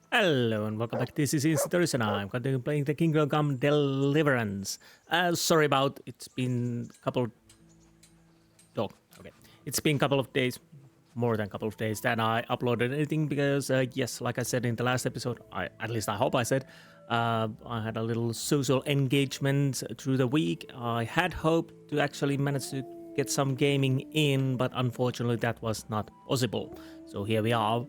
Hello and welcome back. This is Insti and I'm continuing playing the Kingdom Come Deliverance. Sorry about it's been a couple. Oh, okay. It's been a couple of days, more than a couple of days, that I uploaded anything because yes, like I said in the last episode, at least I hope I said, I had a little social engagement through the week. I had hoped to actually manage to get some gaming in, but unfortunately that was not possible. So here we are.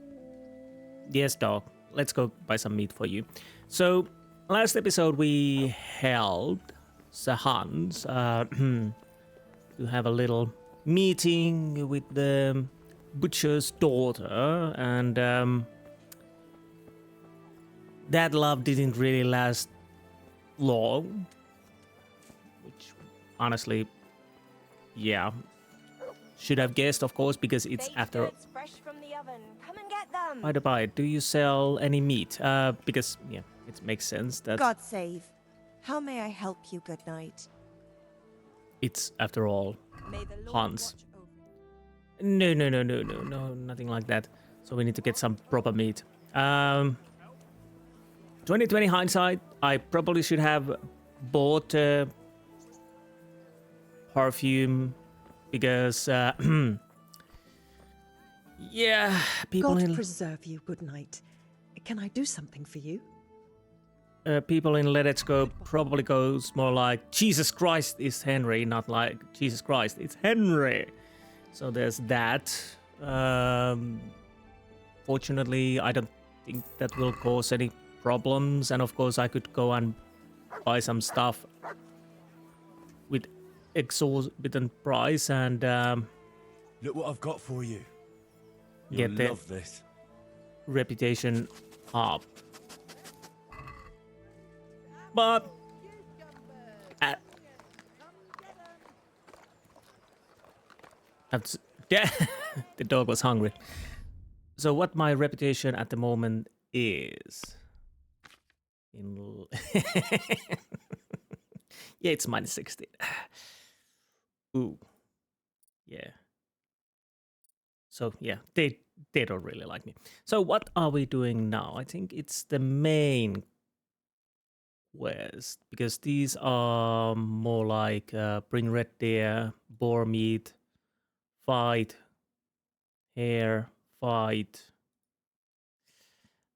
Yes, dog. Let's go buy some meat for you. So, last episode we helped the Huns to have a little meeting with the butcher's daughter, and that love didn't really last long. Which, honestly, yeah, should have guessed, of course, because it's after. Fresh from the oven. Come and get them. By the by, do you sell any meat? Because, yeah, it makes sense that God save. How may I help you, good knight? it's, after all, May the Lord Hans. watch over No, nothing like that. So we need to get some proper meat. 2020 hindsight, I probably should have bought perfume because, yeah, people God in preserve you, good knight. Can I do something for you? people in Let's Go probably goes more like Jesus Christ is Henry, not like Jesus Christ, it's Henry. So there's that. Fortunately, I don't think that will cause any problems, and of course I could go and buy some stuff with exorbitant price and Look what I've got for you. Get You'll the- love this. reputation up. But yeah, the dog was hungry. So what my reputation at the moment is in yeah, it's minus 16. Ooh. Yeah. So yeah, they don't really like me. So what are we doing now? I think it's the main quest, because these are more like bring red deer, boar meat, fight, hare, fight,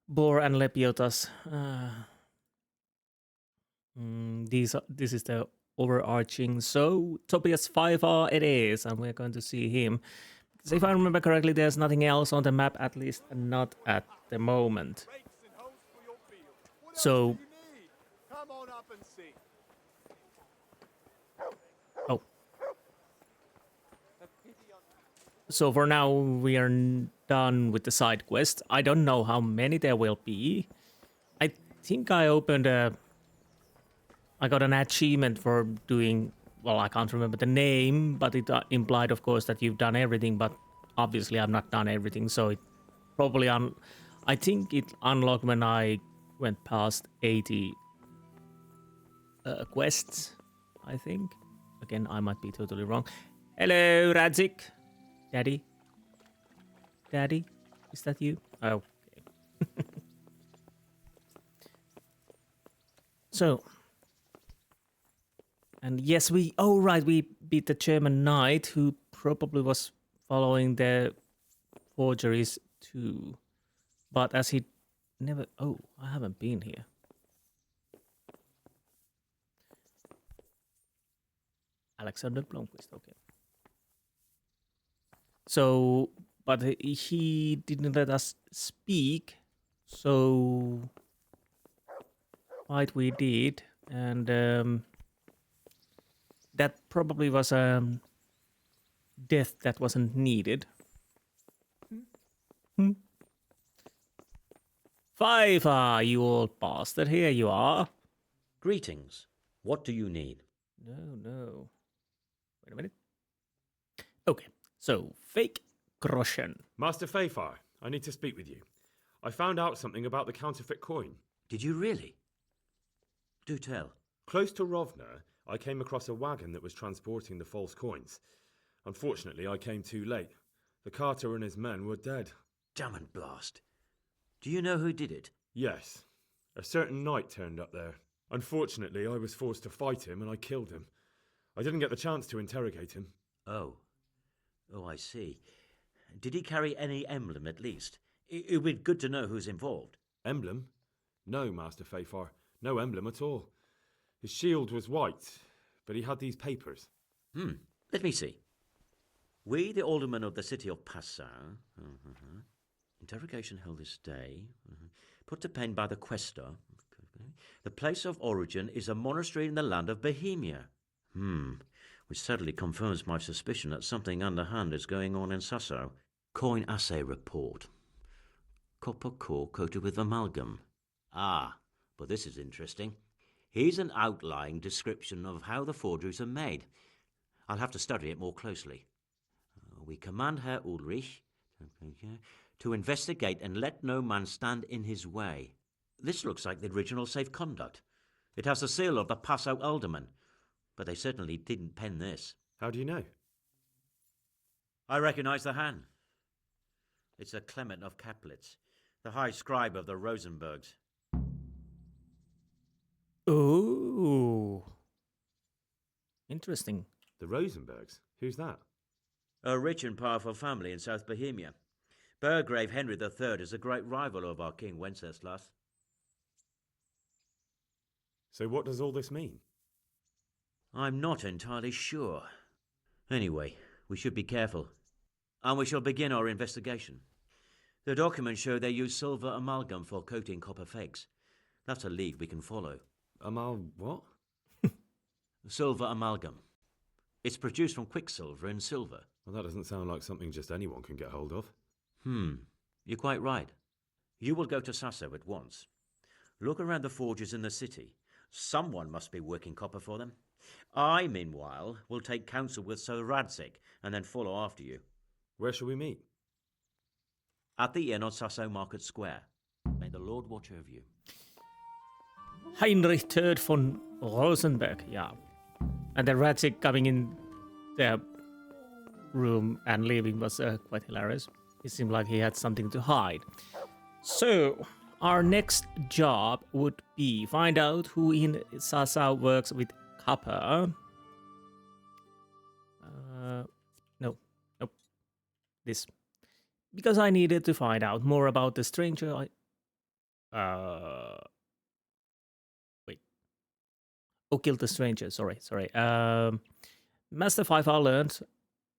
boar and lepiotas. This is the overarching. So Tobias 5R it is, and we're going to see him. So if I remember correctly, there's nothing else on the map, at least not at the moment. So, oh. So for now, we are done with the side quest. I don't know how many there will be. I think I opened I got an achievement for doing, well, I can't remember the name, but it implied, of course, that you've done everything, but obviously I've not done everything, so it probably, I think it unlocked when I went past 80 quests, I think. Again, I might be totally wrong. Hello, Radzig. Daddy? Daddy? Is that you? Oh, okay. So... And yes, we beat the German knight who probably was following the forgeries too. But as he never, I haven't been here. Alexander Blomqvist, okay. So, but he didn't let us speak, so fight we did, and that probably was a death that wasn't needed. Five, you old bastard. Here you are. Greetings. What do you need? No. Wait a minute. Okay, so fake groschen. Master Fafar, I need to speak with you. I found out something about the counterfeit coin. Did you really? Do tell. Close to Rovna, I came across a wagon that was transporting the false coins. Unfortunately, I came too late. The carter and his men were dead. Damn and blast. Do you know who did it? Yes. A certain knight turned up there. Unfortunately, I was forced to fight him and I killed him. I didn't get the chance to interrogate him. Oh. Oh, I see. Did he carry any emblem, at least? It would be good to know who's involved. Emblem? No, Master Fafar. No emblem at all. His shield was white, but he had these papers. Let me see. We, the aldermen of the city of Passau. Interrogation held this day. Put to pen by the questor. The place of origin is a monastery in the land of Bohemia. Which certainly confirms my suspicion that something underhand is going on in Sasso. Coin assay report. Copper core coated with amalgam. Ah, but this is interesting. Here's an outline description of how the forgeries are made. I'll have to study it more closely. We command Herr Ulrich to investigate and let no man stand in his way. This looks like the original safe conduct. It has the seal of the Passau alderman, but they certainly didn't pen this. How do you know? I recognize the hand. It's a Clement of Kaplitz, the high scribe of the Rosenbergs. Ooh. Interesting. The Rosenbergs? Who's that? A rich and powerful family in South Bohemia. Burgrave Henry III is a great rival of our King Wenceslaus. So what does all this mean? I'm not entirely sure. Anyway, we should be careful. And we shall begin our investigation. The documents show they use silver amalgam for coating copper fakes. That's a lead we can follow. What? Silver amalgam. It's produced from quicksilver and silver. Well, that doesn't sound like something just anyone can get hold of. You're quite right. You will go to Sasso at once. Look around the forges in the city. Someone must be working copper for them. I, meanwhile, will take counsel with Sir Radzig and then follow after you. Where shall we meet? At the inn on Sasso Market Square. May the Lord watch over you. Heinrich III von Rosenberg, yeah. And then Radzig coming in the room and leaving was quite hilarious. It seemed like he had something to hide. So, our next job would be find out who in Sassau works with copper. Nope. This. Because I needed to find out more about the stranger. Wait. Oh, killed the stranger. Sorry. Master Five learned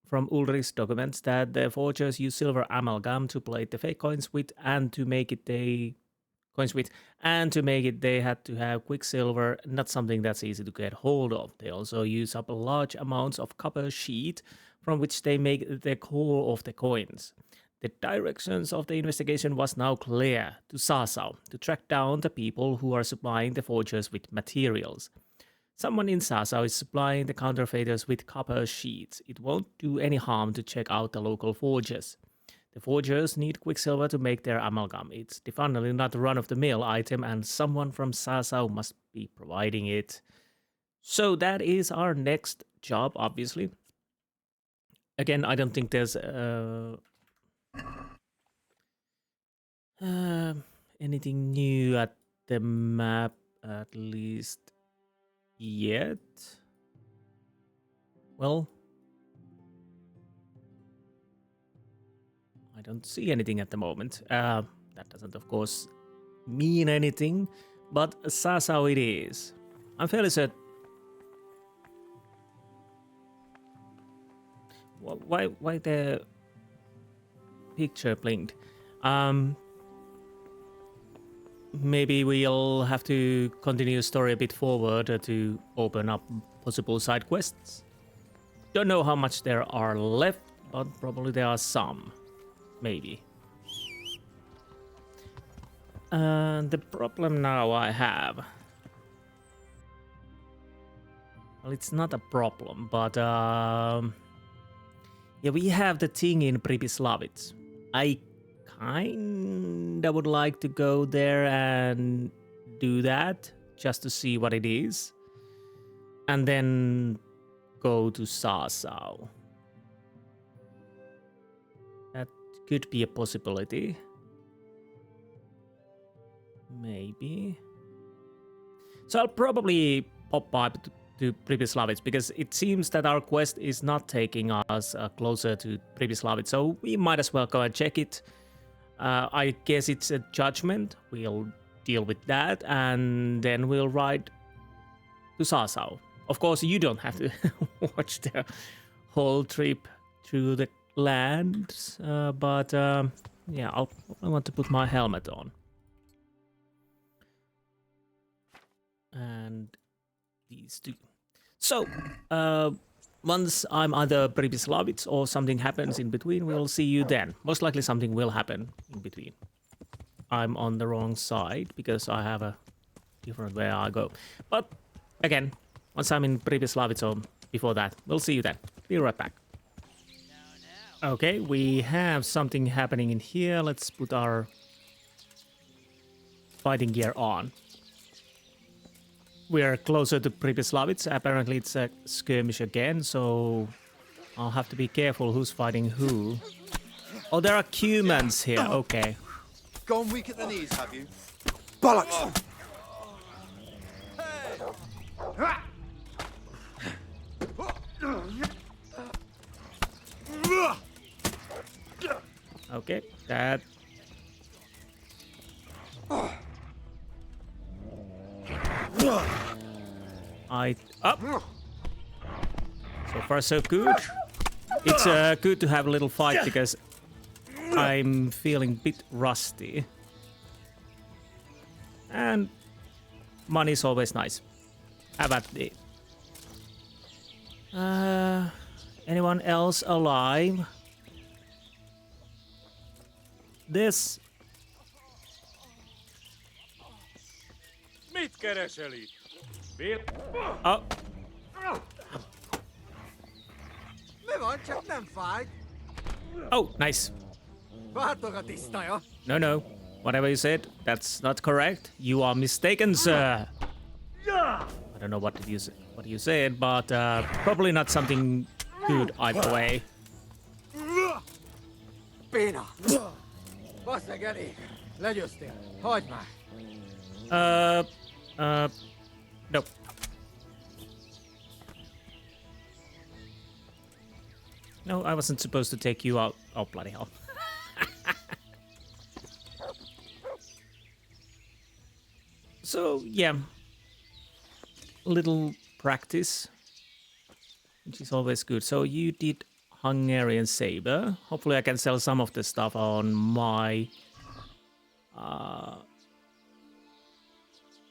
from Ulrich's documents that the forgers use silver amalgam to plate the fake coins with, and to make it they had to have quicksilver, not something that's easy to get hold of. They also use up large amounts of copper sheet from which they make the core of the coins. The directions of the investigation was now clear to Sassau to track down the people who are supplying the forgers with materials. Someone in Sassau is supplying the counterfeiters with copper sheets. It won't do any harm to check out the local forgers. The forgers need quicksilver to make their amalgam. It's definitely not a run-of-the-mill item, and someone from Sassau must be providing it. So that is our next job, obviously. Again, I don't think there's anything new at the map, at least yet. Well, I don't see anything at the moment. That doesn't, of course, mean anything, but Sassau it is. I'm fairly certain. Why the picture blinked? Maybe we'll have to continue the story a bit forward to open up possible side quests. Don't know how much there are left, but probably there are some. Maybe. The problem now I have... Well, it's not a problem, but... Yeah, we have the thing in Pribyslavitz. I kinda would like to go there and do that, just to see what it is. And then go to Sassau. That could be a possibility. Maybe. So I'll probably pop by to Pripyaslavitz because it seems that our quest is not taking us closer to Pripyaslavitz, so we might as well go and check it. I guess it's a judgment. We'll deal with that, and then we'll ride to Sasau. Of course, you don't have to watch the whole trip through the lands, but yeah, I want to put my helmet on. And these two. So, once I'm either Pripyaslavitz or something happens in between, we'll see you then. Most likely something will happen in between. I'm on the wrong side because I have a different way I go. But again, once I'm in Pripyaslavitz or before that, we'll see you then. Be right back. Okay, we have something happening in here. Let's put our fighting gear on. We are closer to Pripyaslavitz. Apparently it's a skirmish again, so I'll have to be careful who's fighting who. Oh, there are Cumans here. Okay. Gone weak at the knees, have you? Bollocks! Okay, that... Up! So far so good. It's good to have a little fight because I'm feeling a bit rusty. And money's always nice. How about the... anyone else alive? This... Mit kereseli? Oh, Mi van, csak nem fáj. oh, nice. Váltok a tisztája. No. Whatever you said, that's not correct. You are mistaken, sir. I don't know what you said, but probably not something good either way. Béna. Basz meg elég. Legyőztél. Hagyd már. Nope. No, I wasn't supposed to take you out. Oh, bloody hell. So, yeah. Little practice, which is always good. So you did Hungarian saber. Hopefully I can sell some of the stuff on my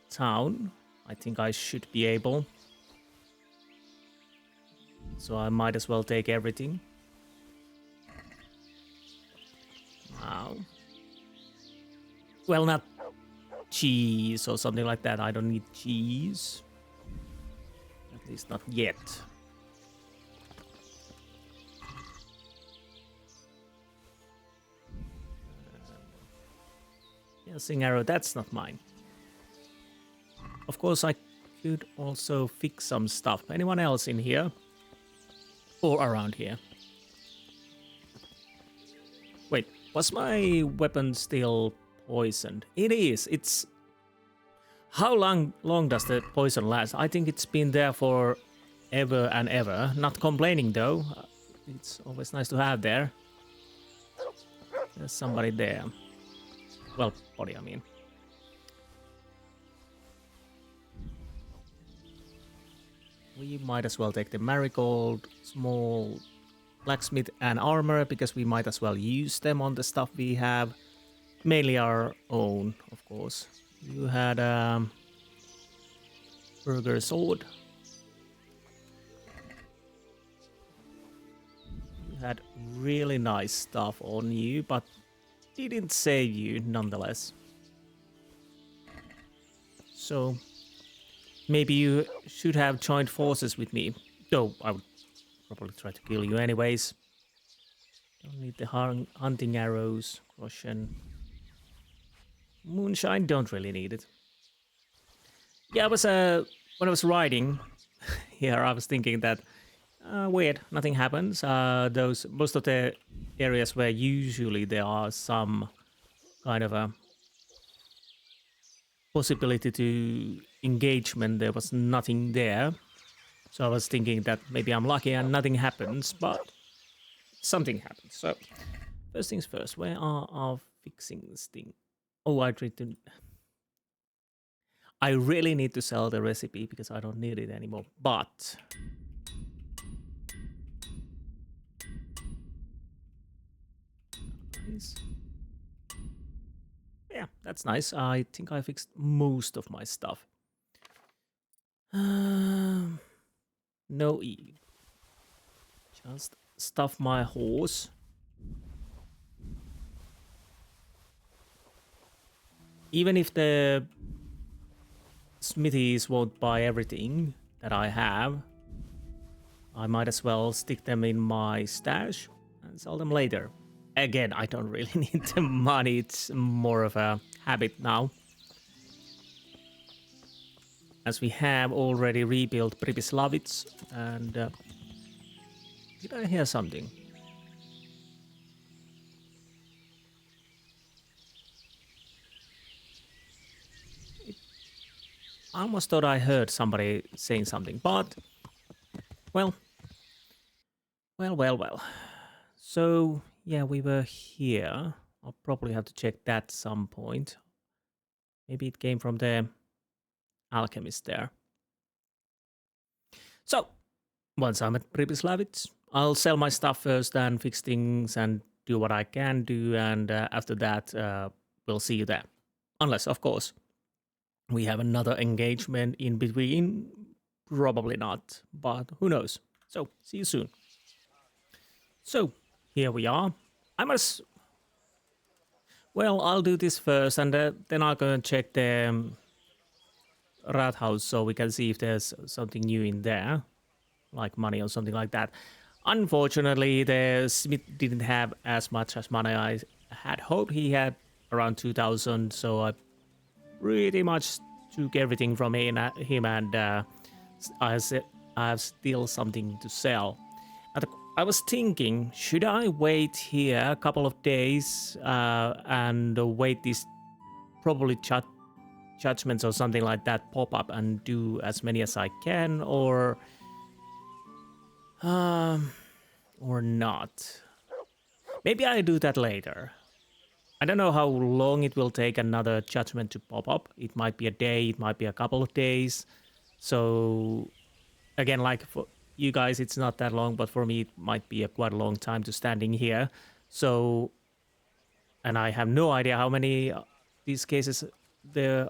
town. I think I should be able. So I might as well take everything. Wow. Well, not cheese or something like that. I don't need cheese. At least not yet. Piercing arrow, that's not mine. Of course, I could also fix some stuff. Anyone else in here? Or around here? Wait, was my weapon still poisoned? It is. It's... How long does the poison last? I think it's been there for ever and ever. Not complaining though. It's always nice to have there. There's somebody there. Well, body, I mean. We might as well take the marigold, small blacksmith and armor, because we might as well use them on the stuff we have. Mainly our own, of course. You had burger sword. You had really nice stuff on you, but didn't save you nonetheless. So maybe you should have joined forces with me. Though I would probably try to kill you anyways. Don't need the hunting arrows, Russian. Moonshine, don't really need it. Yeah, I was when I was riding here, I was thinking that weird, nothing happens. Most of the areas where usually there are some kind of a possibility to engagement, there was nothing there. So I was thinking that maybe I'm lucky and nothing happens, but something happens. So first things first, where are our fixings thing? Oh, I really need to sell the recipe because I don't need it anymore, but nice. Yeah, that's nice. I think I fixed most of my stuff. No E. Just stuff my horse. Even if the smithies won't buy everything that I have, I might as well stick them in my stash and sell them later. Again, I don't really need the money, it's more of a habit now. As we have already rebuilt Privislavits, and did I hear something? I almost thought I heard somebody saying something, but well. So yeah, we were here. I'll probably have to check that some point. Maybe it came from the alchemist there. So once I'm at Privislavits, I'll sell my stuff first and fix things and do what I can do, and after that we'll see you there. Unless, of course, we have another engagement in between. Probably not, but who knows. So see you soon. So here we are. Well, I'll do this first, and then I'll go and check the rat house so we can see if there's something new in there, like money or something like that. Unfortunately, the smith didn't have as much as money I had hoped. He had around 2,000, so I pretty much took everything from him, and I have still something to sell. I was thinking, should I wait here a couple of days and wait these probably judgments or something like that pop up and do as many as I can, or not? Maybe I do that later. I don't know how long it will take another judgment to pop up. It might be a day, it might be a couple of days. So again, like for you guys, it's not that long, but for me, it might be quite a long time to standing here. So, and I have no idea how many these cases there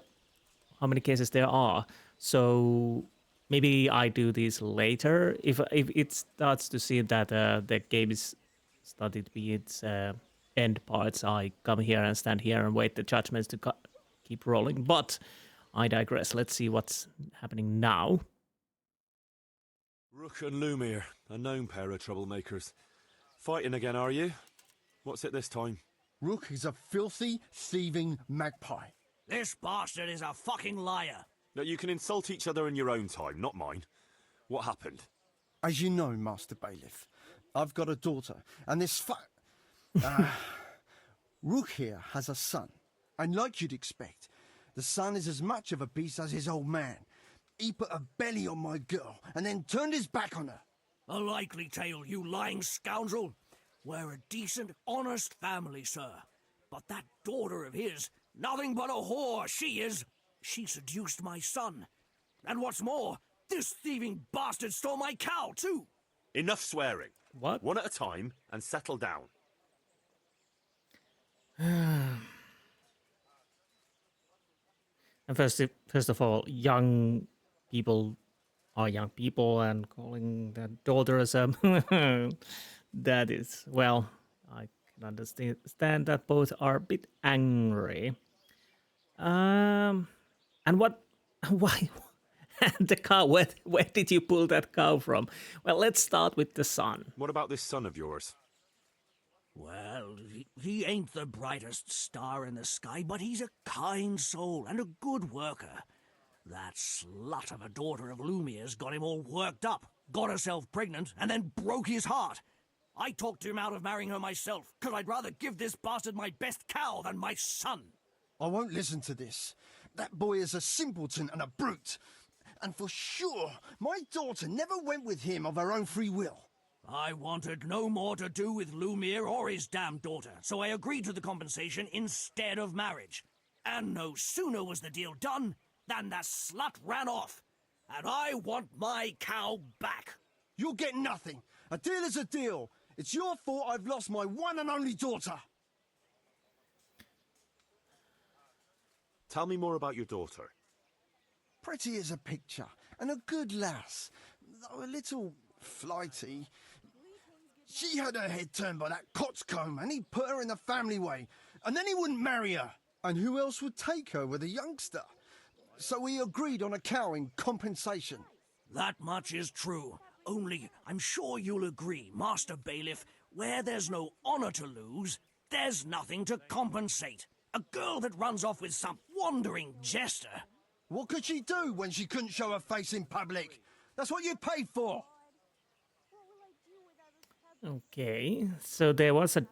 are. So maybe I do this later if it starts to see that the game is started to be its end parts. I come here and stand here and wait the judgments to keep rolling. But I digress. Let's see what's happening now. Rook and Lumir, a known pair of troublemakers. Fighting again, are you? What's it this time? Rook is a filthy, thieving magpie. This bastard is a fucking liar. No, you can insult each other in your own time, not mine. What happened? As you know, Master Bailiff, I've got a daughter, and this Rook here has a son. And like you'd expect, the son is as much of a beast as his old man. He put a belly on my girl, and then turned his back on her. A likely tale, you lying scoundrel. We're a decent, honest family, sir. But that daughter of his, nothing but a whore, she is. She seduced my son. And what's more, this thieving bastard stole my cow, too. Enough swearing. What? One at a time, and settle down. And first of all, young people are young people, and calling their daughters that is, well, I can understand that both are a bit angry. And why the cow? Where did you pull that cow from? Well, let's start with the son. What about this son of yours? Well, he ain't the brightest star in the sky, but he's a kind soul and a good worker. That slut of a daughter of Lumir's got him all worked up, got herself pregnant, and then broke his heart. I talked him out of marrying her myself, because I'd rather give this bastard my best cow than my son. I won't listen to this. That boy is a simpleton and a brute. And for sure, my daughter never went with him of her own free will. I wanted no more to do with Lumiere or his damned daughter, so I agreed to the compensation instead of marriage. And no sooner was the deal done than the slut ran off. And I want my cow back. You'll get nothing. A deal is a deal. It's your fault I've lost my one and only daughter. Tell me more about your daughter. Pretty as a picture, and a good lass, though a little flighty. She had her head turned by that coxcomb, and he put her in the family way, and then he wouldn't marry her. And who else would take her with a youngster? So we agreed on a cow in compensation. That much is true. Only, I'm sure you'll agree, Master Bailiff, where there's no honor to lose, there's nothing to compensate. A girl that runs off with some wandering jester. What could she do when she couldn't show her face in public? That's what you paid for. Okay, so there was a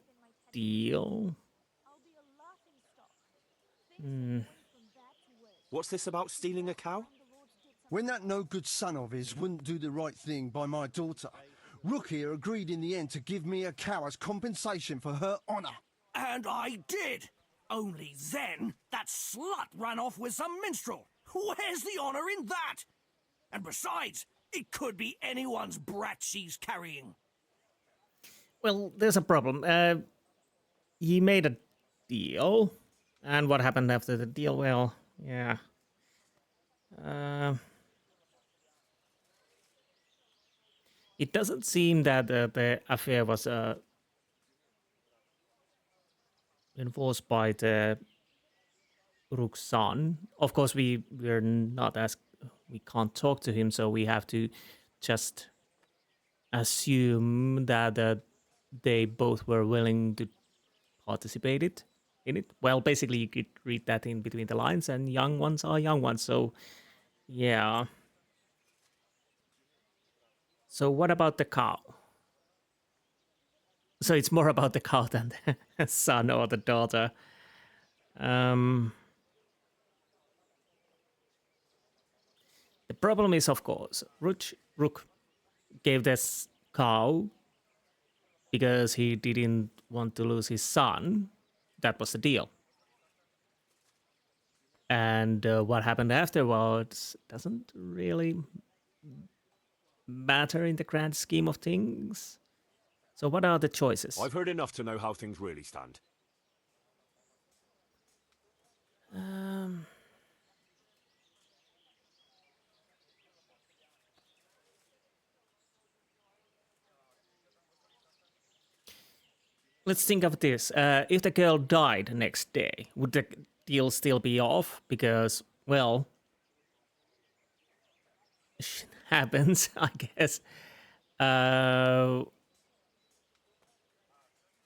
deal. What's this about stealing a cow? When that no-good son of his wouldn't do the right thing by my daughter, Rook here agreed in the end to give me a cow as compensation for her honor. And I did. Only then, that slut ran off with some minstrel. Where's the honor in that? And besides, it could be anyone's brat she's carrying. Well, there's a problem. He made a deal, and what happened after the deal? Well, yeah. It doesn't seem that the affair was enforced by the Rook's son. Of course, we're not we can't talk to him, so we have to just assume that they both were willing to participate in it. Well, basically, you could read that in between the lines, and young ones are young ones, so yeah. So what about the cow? So it's more about the cow than the son or the daughter. The problem is, of course, Rook gave this cow because he didn't want to lose his son. That was the deal. And what happened afterwards doesn't really matter in the grand scheme of things. So what are the choices? I've heard enough to know how things really stand. Let's think of this. If the girl died next day, would the deal still be off? Because, well, shit happens, I guess.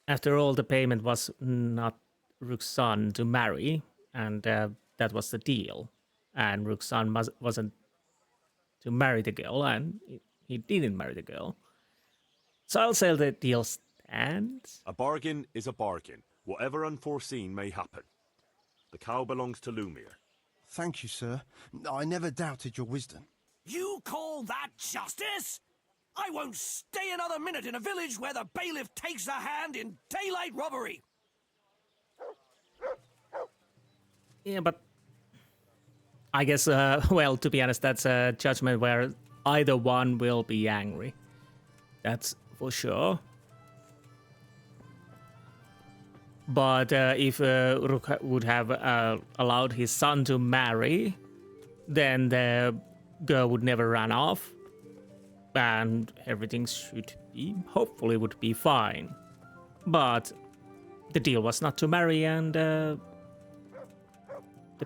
After all, the payment was not Rook's son to marry, and that was the deal. And Rook's son wasn't to marry the girl, and he didn't marry the girl. So I'll say the deal stands. A bargain is a bargain, whatever unforeseen may happen. The cow belongs to Lumiere. Thank you, sir. I never doubted your wisdom. You call that justice? I won't stay another minute in a village where the bailiff takes a hand in daylight robbery. Yeah, but I guess, well, to be honest, that's a judgment where either one will be angry. That's for sure. But if Rook would have allowed his son to marry, then the girl would never run off. And everything should be, hopefully, would be fine. But the deal was not to marry, and the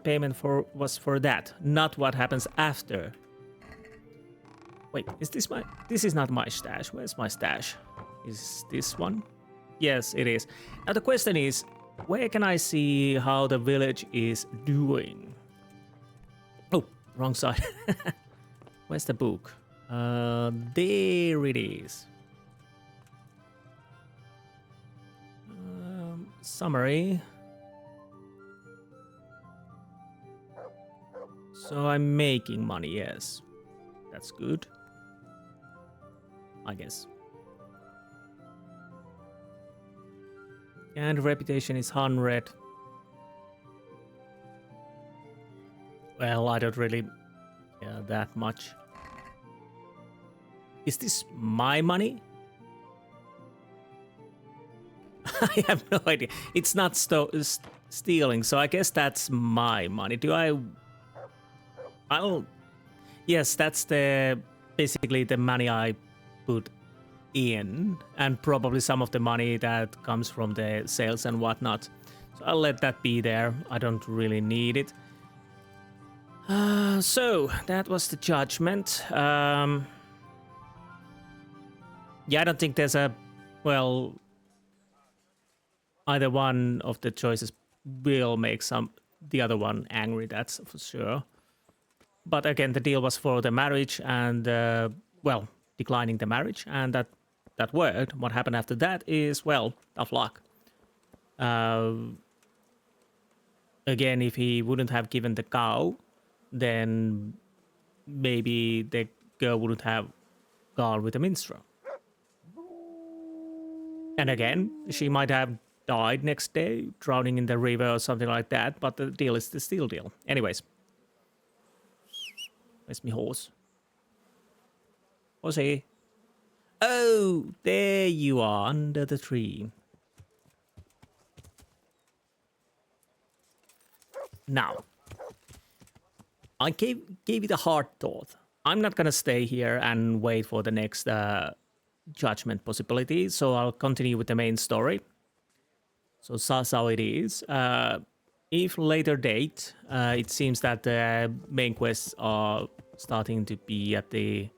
payment was for that, not what happens after. Wait, this is not my stash. Where's my stash? Is this one? Yes, it is. Now the question is, where can I see how the village is doing? Oh, wrong side. Where's the book? There it is. Summary. So I'm making money, yes. That's good. I guess. And reputation is 100. Well, I don't really care that much. Is this my money? I have no idea. It's not stealing, so I guess that's my money. Do I'll... Yes, that's basically the money I put in, and probably some of the money that comes from the sales and whatnot. So I'll let that be there. I don't really need it. So that was the judgment. Yeah, I don't think there's a... Well... Either one of the choices will make the other one angry, that's for sure. But again, the deal was for the marriage and, well, declining the marriage, and that worked. What happened after that is, well, tough luck. Again, if he wouldn't have given the cow, then maybe the girl wouldn't have gone with the minstrel. And again, she might have died next day, drowning in the river or something like that, but the deal is the still deal. Anyways. Where's my horse? Horsey. Oh, there you are, under the tree. Now, I gave it a hard thought. I'm not gonna stay here and wait for the next judgment possibility, so I'll continue with the main story. So that's how it is. If later date, it seems that the main quests are starting to be at the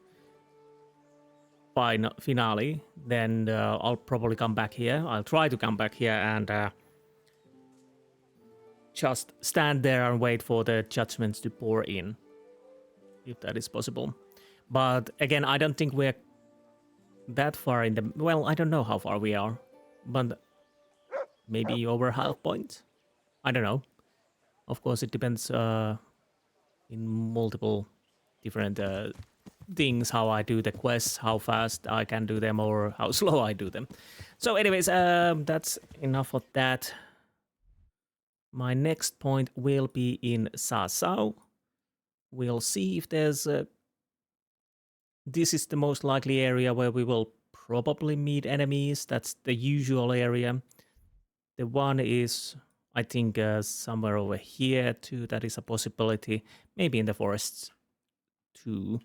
finale, then I'll probably come back here. I'll try to come back here and just stand there and wait for the judgments to pour in, if that is possible. But again, I don't think we're that far in the... Well, I don't know how far we are, but... Maybe over half point? I don't know. Of course, it depends in multiple different things, how I do the quests, how fast I can do them, or how slow I do them. So anyways, that's enough of that. My next point will be in Sasau. We'll see if there's... This is the most likely area where we will probably meet enemies. That's the usual area. The one is, I think, somewhere over here too. That is a possibility. Maybe in the forests too.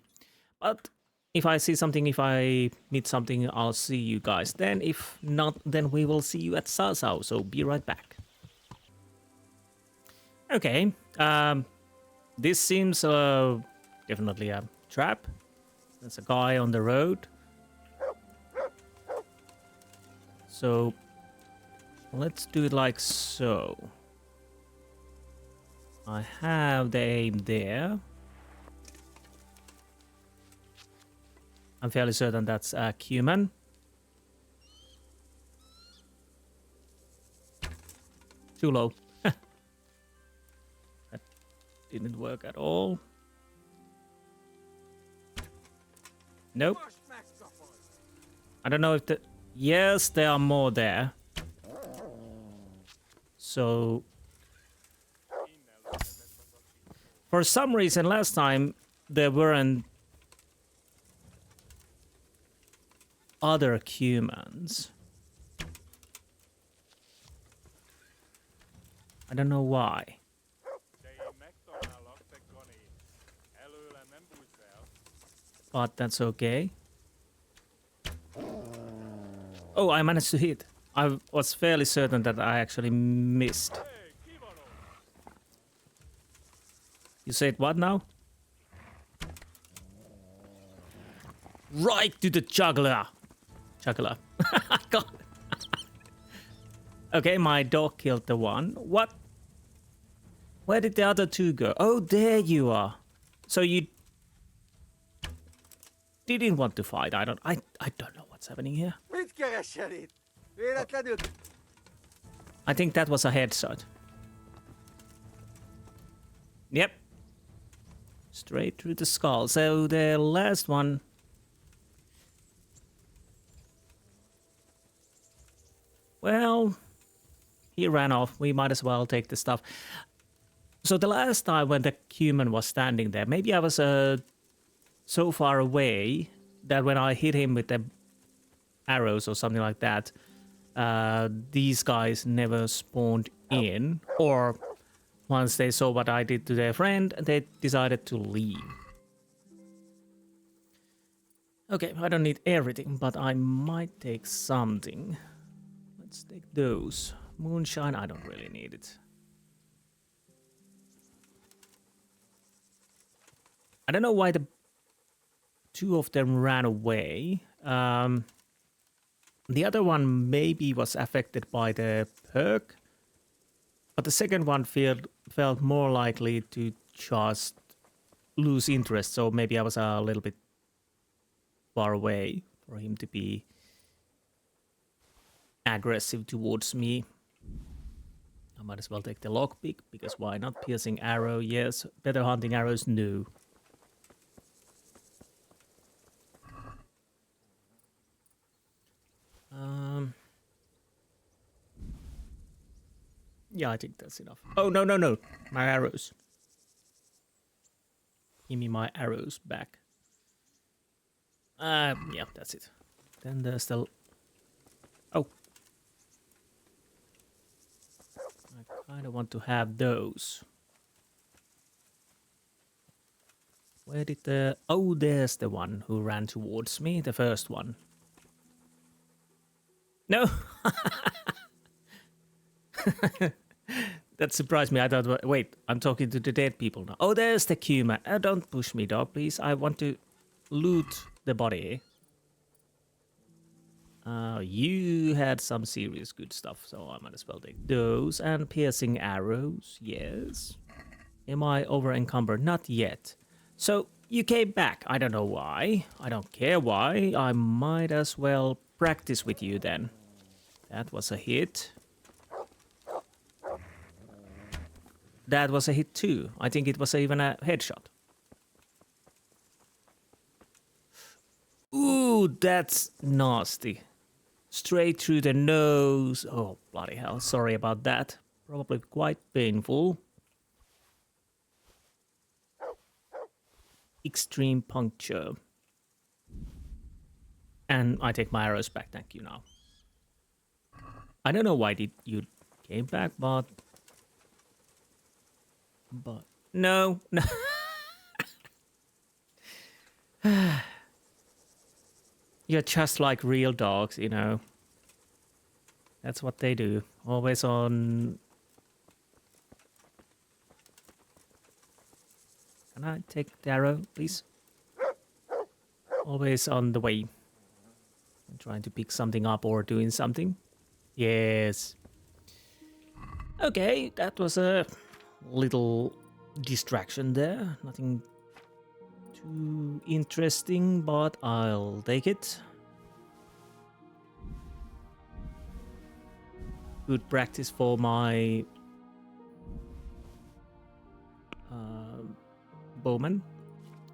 But if I see something, if I meet something, I'll see you guys then. If not, then we will see you at Sasau. So be right back. Okay. This seems definitely a trap. There's a guy on the road. So... Let's do it like so. I have the aim there. I'm fairly certain that's Cuman. Too low. That didn't work at all. Nope. I don't know if the... Yes, there are more there. So, for some reason last time there weren't other Cumans. I don't know why. But that's okay. Oh, I managed to hit. I was fairly certain that I actually missed. You said what now? Right to the jugular. Jugular. Okay, my dog killed the one. What? Where did the other two go? Oh, there you are. So you didn't want to fight. I don't know what's happening here. I think that was a headshot. Yep. Straight through the skull. So the last one... Well, he ran off. We might as well take the stuff. So the last time when the Cuman was standing there, maybe I was so far away that when I hit him with the arrows or something like that, these guys never spawned in. Or once they saw what I did to their friend, they decided to leave. Okay, I don't need everything, but I might take something. Let's take those. Moonshine, I don't really need it. I don't know why the two of them ran away. The other one maybe was affected by the perk, but the second one felt more likely to just lose interest, so maybe I was a little bit far away for him to be aggressive towards me. I might as well take the lockpick, because why not? Piercing arrow, yes. Better hunting arrows, no. Yeah, I think that's enough. Oh, no, no, no. My arrows. Give me my arrows back. Yeah, that's it. Then there's the... Oh. I kind of want to have those. Where did the... Oh, there's the one who ran towards me. The first one. No! That surprised me. I thought, wait, I'm talking to the dead people now. Oh, there's the Cuman. Don't push me, dog, please. I want to loot the body. You had some serious good stuff, so I might as well take those. And piercing arrows, yes. Am I over encumbered? Not yet. So, you came back. I don't know why. I don't care why. I might as well practice with you then. That was a hit. That was a hit too. I think it was even a headshot. Ooh, that's nasty. Straight through the nose. Oh, bloody hell. Sorry about that. Probably quite painful. Extreme puncture. And I take my arrows back. Thank you now. I don't know why did you came back, but no. You're just like real dogs, you know. That's what they do. Always on... Can I take the arrow, please? Always on the way. I'm trying to pick something up or doing something. Yes. Okay, that was a little distraction there. Nothing too interesting, but I'll take it. Good practice for my bowman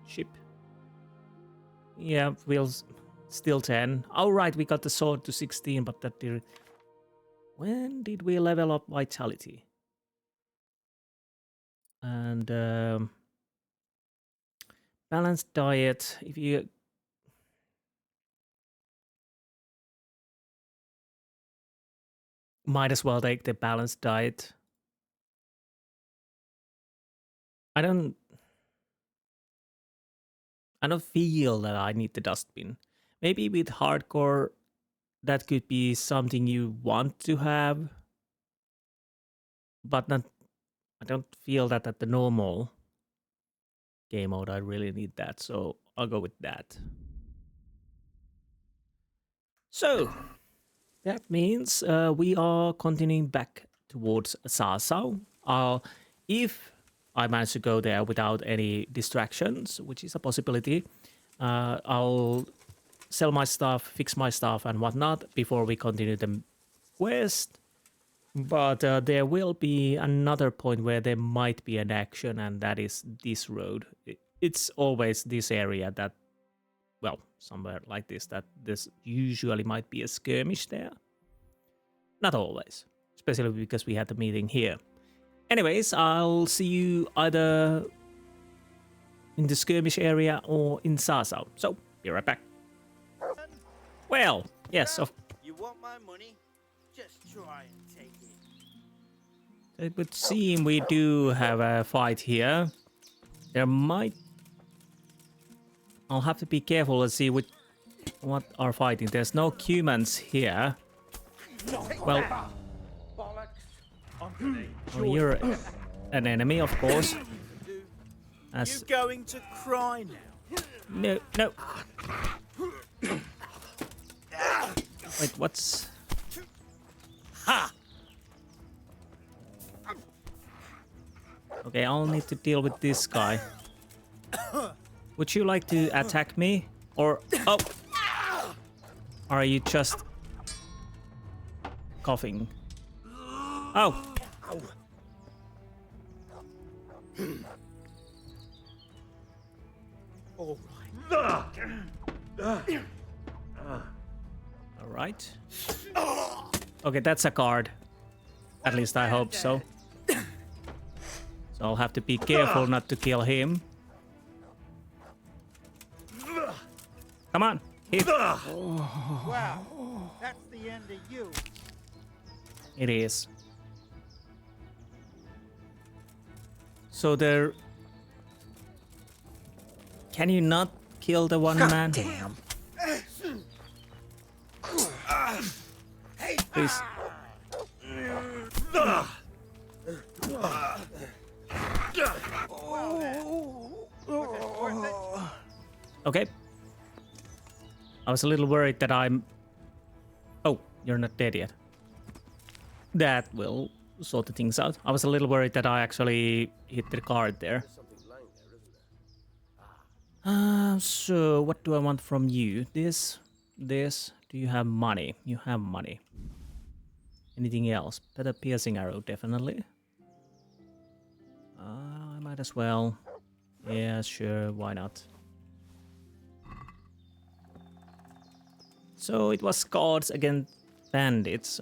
ship. Yeah, we'll still 10. All right, we got the sword to 16, but that did... When did we level up vitality? And balanced diet, if you... Might as well take the balanced diet. I don't feel that I need the dustbin. Maybe with hardcore, that could be something you want to have, but not. I don't feel that at the normal game mode I really need that, so I'll go with that. So that means we are continuing back towards Sasau. If I manage to go there without any distractions, which is a possibility, I'll sell my stuff, fix my stuff and whatnot before we continue the quest. But there will be another point where there might be an action, and that is this road. it's always this area that, well, somewhere like this, that there's usually might be a skirmish there. Not always, especially because we had the meeting here. Anyways, I'll see you either in the skirmish area or in Sasau. So, be right back. Well, yes, You want my money? Just try and take it. it would seem we do have a fight here. There might... I'll have to be careful and see what are fighting. There's no Cumans here. Well, you're an enemy, of course. You going to cry now? No, no. Wait, what's... Ha! Okay, I'll need to deal with this guy. Would you like to attack me? Or... Oh! Are you just... coughing? Oh! All Alright. Okay, that's a card. At least I hope so. So I'll have to be careful not to kill him. Come on, hit. Wow, that's the end of you. It is. So there... Can you not kill the one man? Damn. Please. Okay. I was a little worried that I'm... Oh, you're not dead yet. That will sort the things out. I was a little worried that I actually hit the card there. So what do I want from you? This. Do you have money? You have money. Anything else? Better piercing arrow, definitely. I might as well. Yeah, sure, why not? So it was Guards against Bandits.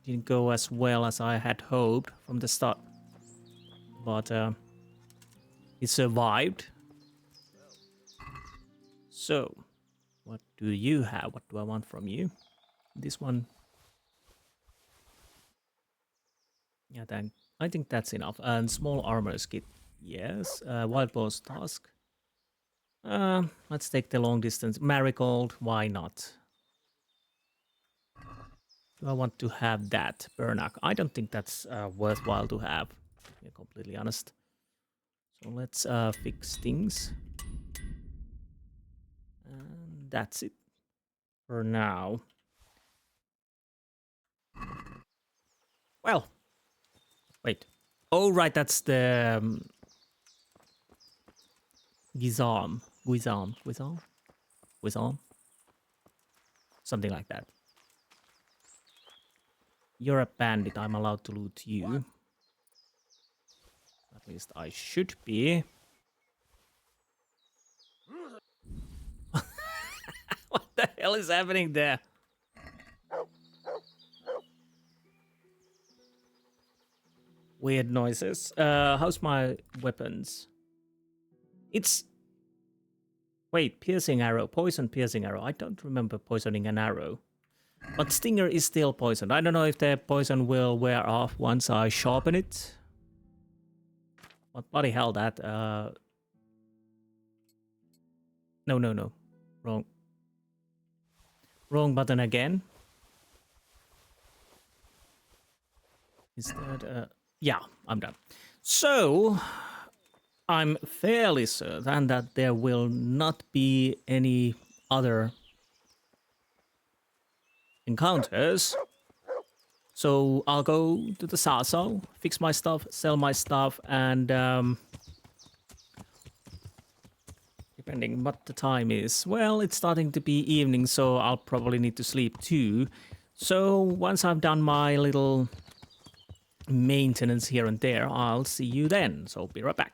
Didn't go as well as I had hoped from the start. But it survived. So, what do you have? What do I want from you? This one. Yeah, then I think that's enough. And small armor kit. Yes. Wild Bow's task. Let's take the long distance. Marigold, why not? Do I want to have that? Burnock. I don't think that's worthwhile to have. To be completely honest. So let's fix things. And that's it for now. Well, wait. Oh, right, that's the Guisarme. Something like that. You're a bandit. I'm allowed to loot you. At least I should be. What the hell is happening there? Weird noises. How's my weapons? It's... Wait, piercing arrow. Poison piercing arrow. I don't remember poisoning an arrow. But Stinger is still poisoned. I don't know if the poison will wear off once I sharpen it. What bloody hell that... No. Wrong button again. Is that... Yeah, I'm done. So... I'm fairly certain that there will not be any other encounters. So I'll go to the Sasau, fix my stuff, sell my stuff, and depending what the time is. Well, it's starting to be evening, so I'll probably need to sleep too. So once I've done my little maintenance here and there, I'll see you then. So be right back.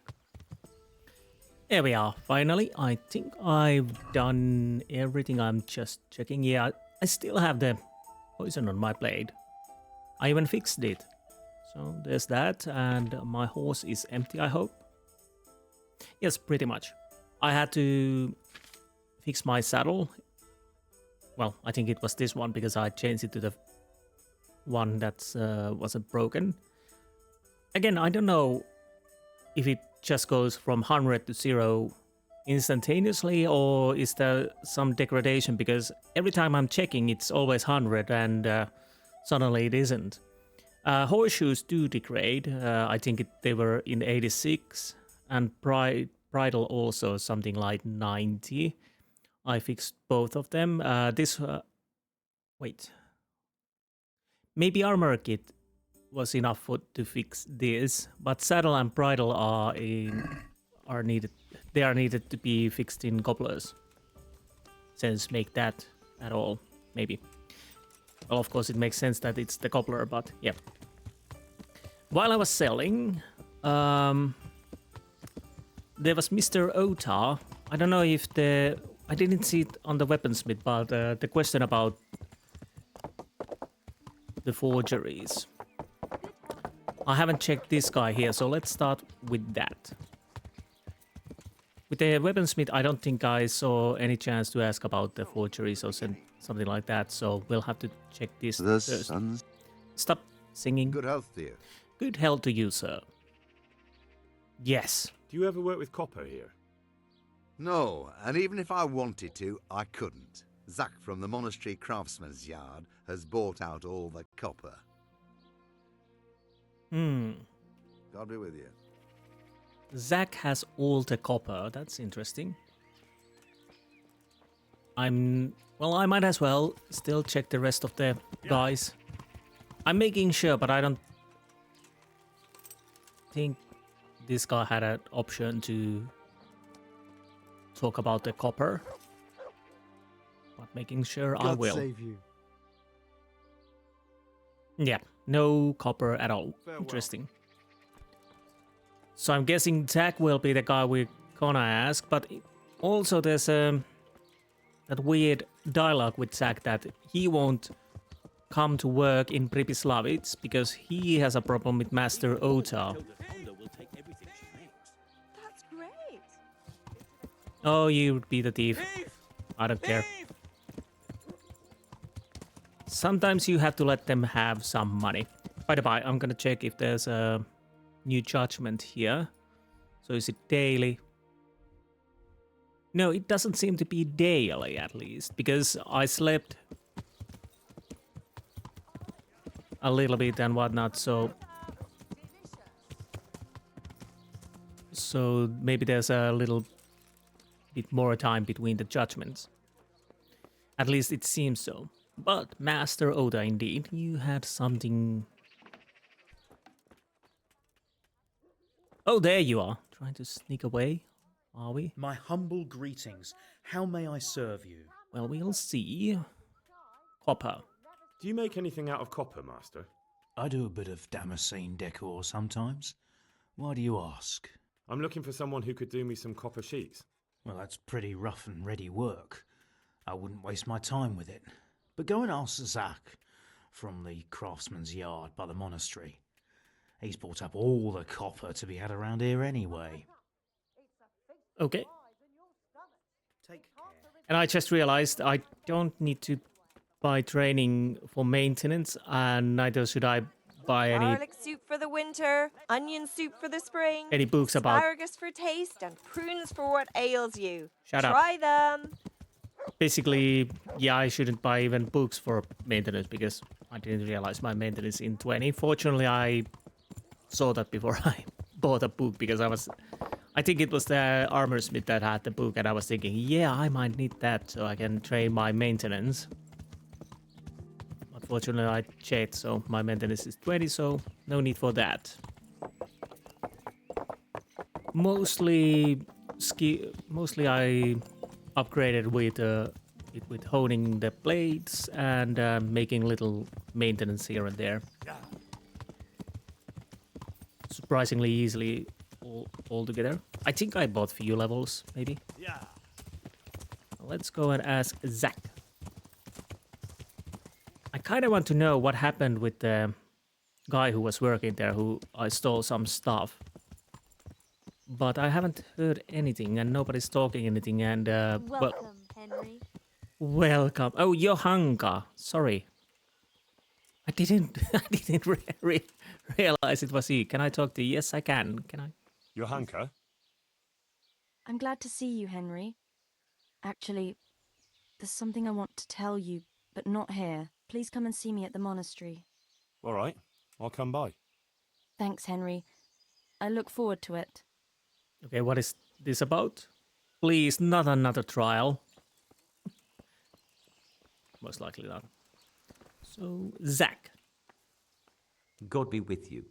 Here we are. Finally, I think I've done everything. I'm just checking. Yeah, I still have the poison on my blade. I even fixed it. So there's that. And my horse is empty, I hope. Yes, pretty much. I had to fix my saddle. Well, I think it was this one because I changed it to the one that wasn't broken. Again, I don't know if it just goes from 100 to 0 instantaneously, or is there some degradation, because every time I'm checking it's always 100 and suddenly it isn't. Horseshoes do degrade. I think they were in 86, and bridle also something like 90. I fixed both of them. Wait, maybe armor kit was enough to fix this, but saddle and bridle are needed. They are needed to be fixed in cobblers. Sense make that at all? Maybe. Well, of course it makes sense that it's the cobbler, but yeah. While I was selling, there was Mr. Ota. I don't know if I didn't see it on the weaponsmith, but the question about the forgeries. I haven't checked this guy here, so let's start with that. With the weaponsmith, I don't think I saw any chance to ask about the forgeries or something like that, so we'll have to check this first. Stop singing. Good health, dear. Good health to you, sir. Yes. Do you ever work with copper here? No, and even if I wanted to, I couldn't. Zach from the monastery craftsman's yard has bought out all the copper. God be with you. Zach has all the copper. That's interesting. Well, I might as well still check the rest of the guys. I'm making sure, but I don't think this guy had an option to talk about the copper. But making sure I will. Save you. Yeah, no copper at all. Farewell. Interesting. So I'm guessing Zach will be the guy we're gonna ask, but also there's that weird dialogue with Zach that he won't come to work in Pripislavitz because he has a problem with Master Ota. That's great. Oh, you would be the thief. I don't care. Sometimes you have to let them have some money. By the by, I'm gonna check if there's a new judgment here. So is it daily? No, it doesn't seem to be daily, at least, because I slept a little bit and whatnot, so maybe there's a little bit more time between the judgments. At least it seems so. But Master Oda, indeed, you had something. Oh, there you are. Trying to sneak away, are we? My humble greetings. How may I serve you? Well, we'll see. Copper. Do you make anything out of copper, Master? I do a bit of Damascene decor sometimes. Why do you ask? I'm looking for someone who could do me some copper sheets. Well, that's pretty rough and ready work. I wouldn't waste my time with it. But go and ask Zach from the craftsman's yard by the monastery. He's bought up all the copper to be had around here anyway. Okay. Take care. And I just realized I don't need to buy training for maintenance, and neither should I buy any Garlic soup for the winter, onion soup for the spring, books about. asparagus for taste, and prunes for what ails you. Shut up. Try them. Basically, yeah, I shouldn't buy even books for maintenance because I didn't realize my maintenance in 20. Fortunately, I saw that before I bought a book because I think it was the armor smith that had the book, and I was thinking, yeah, I might need that so I can train my maintenance. Unfortunately, I checked, so my maintenance is 20, so no need for that. Mostly I upgraded with honing the blades and making little maintenance here and there. surprisingly easily all together. I think I bought few levels, maybe. Yeah. Let's go and ask Zach. I kind of want to know what happened with the guy who was working there, who I stole some stuff. But I haven't heard anything, and nobody's talking anything, and, Welcome, Henry. Welcome. Oh, Johanka. Sorry. I didn't realize it was you. Can I talk to you? Yes, I can. Can I? Johanka? I'm glad to see you, Henry. Actually, there's something I want to tell you, but not here. Please come and see me at the monastery. All right, I'll come by. Thanks, Henry. I look forward to it. Okay, what is this about? Please, not another trial. Most likely not. So, Zach. God be with you.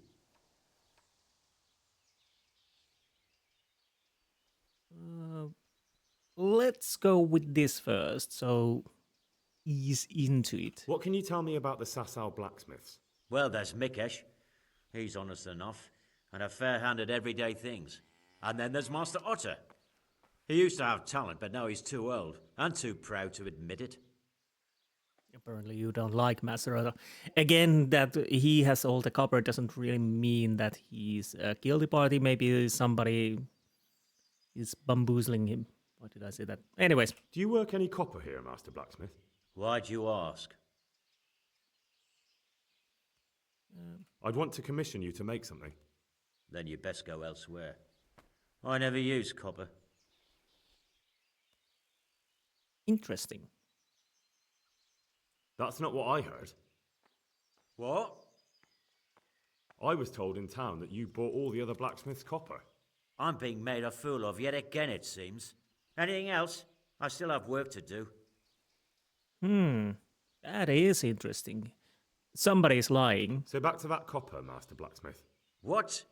Let's go with this first, so ease into it. What can you tell me about the Sasau blacksmiths? Well, there's Mikesh. He's honest enough, and a fair hand at everyday things. And then there's Master Otter. He used to have talent, but now he's too old, and too proud to admit it. Apparently you don't like Master Otter. Again, that he has all the copper doesn't really mean that he's a guilty party. Maybe somebody is bamboozling him. Why did I say that? Anyways. Do you work any copper here, Master Blacksmith? Why'd you ask? I'd want to commission you to make something. Then you'd best go elsewhere. I never use copper. Interesting. That's not what I heard. What? I was told in town that you bought all the other blacksmiths' copper. I'm being made a fool of yet again, it seems. Anything else? I still have work to do. That is interesting. Somebody's lying. So back to that copper, Master Blacksmith. What?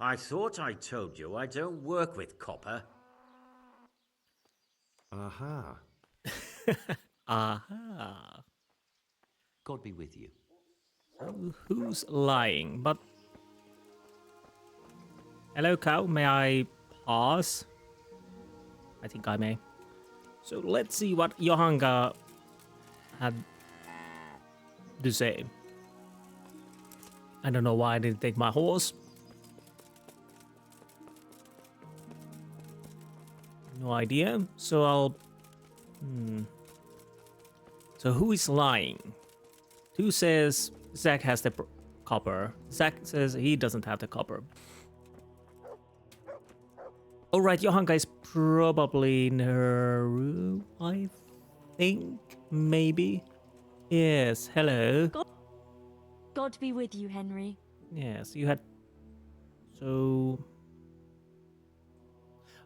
I thought I told you I don't work with copper. Aha. Aha. God be with you. Who's lying? But hello, cow. May I pass? I think I may. So let's see what Johanka had to say. I don't know why I didn't take my horse. No idea. So I'll... So who is lying? Who says Zach has the copper? Zach says he doesn't have the copper. Alright, Johanka is probably in her room, I think, maybe. Yes, hello. God be with you, Henry. Yes, you had... So...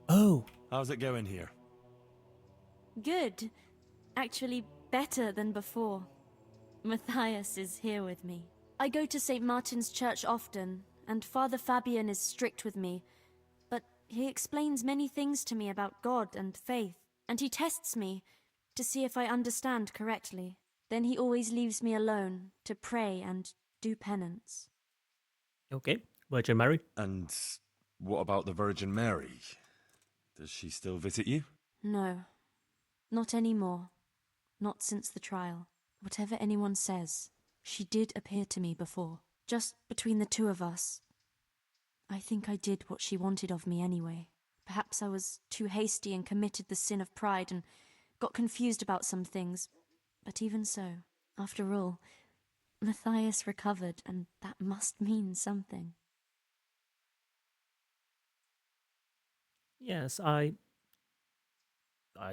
Oh! How's it going here? Good. Actually, better than before. Matthias is here with me. I go to St. Martin's Church often, and Father Fabian is strict with me. But he explains many things to me about God and faith, and he tests me to see if I understand correctly. Then he always leaves me alone to pray and do penance. Okay, Virgin Mary. And what about the Virgin Mary? Does she still visit you? No, not anymore. Not since the trial. Whatever anyone says, she did appear to me before. Just between the two of us. I think I did what she wanted of me anyway. Perhaps I was too hasty and committed the sin of pride and got confused about some things. But even so, after all, Matthias recovered, and that must mean something. Yes, I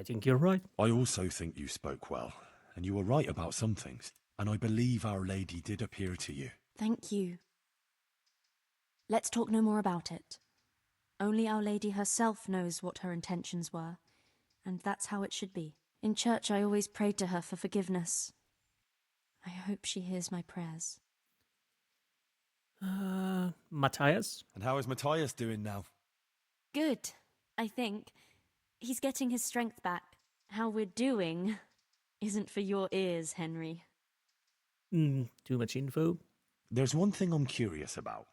think you're right. I also think you spoke well, and you were right about some things, and I believe Our Lady did appear to you. Thank you. Let's talk no more about it. Only Our Lady herself knows what her intentions were, and that's how it should be. In church I always prayed to her for forgiveness. I hope she hears my prayers. Matthias? And how is Matthias doing now? Good, I think. He's getting his strength back. How we're doing isn't for your ears, Henry. Too much info. There's one thing I'm curious about.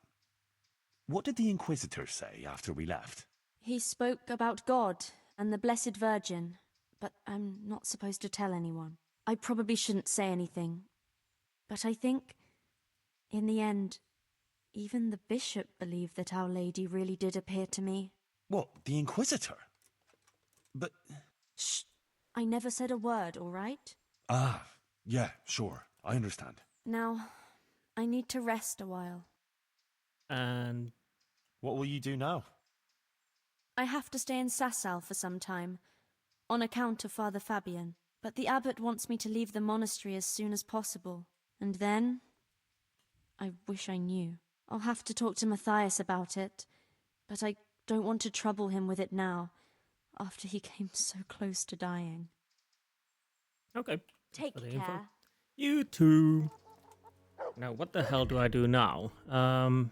What did the Inquisitor say after we left? He spoke about God and the Blessed Virgin, but I'm not supposed to tell anyone. I probably shouldn't say anything, but I think, in the end, even the bishop believed that Our Lady really did appear to me. What, the Inquisitor? But... Shh! I never said a word, all right? Ah, yeah, sure. I understand. Now, I need to rest a while. And what will you do now? I have to stay in Sasau for some time, on account of Father Fabian. But the abbot wants me to leave the monastery as soon as possible. And then... I wish I knew. I'll have to talk to Matthias about it, but I don't want to trouble him with it now, after he came so close to dying. Okay. Take for the care. info. You too. Now, what the hell do I do now? Not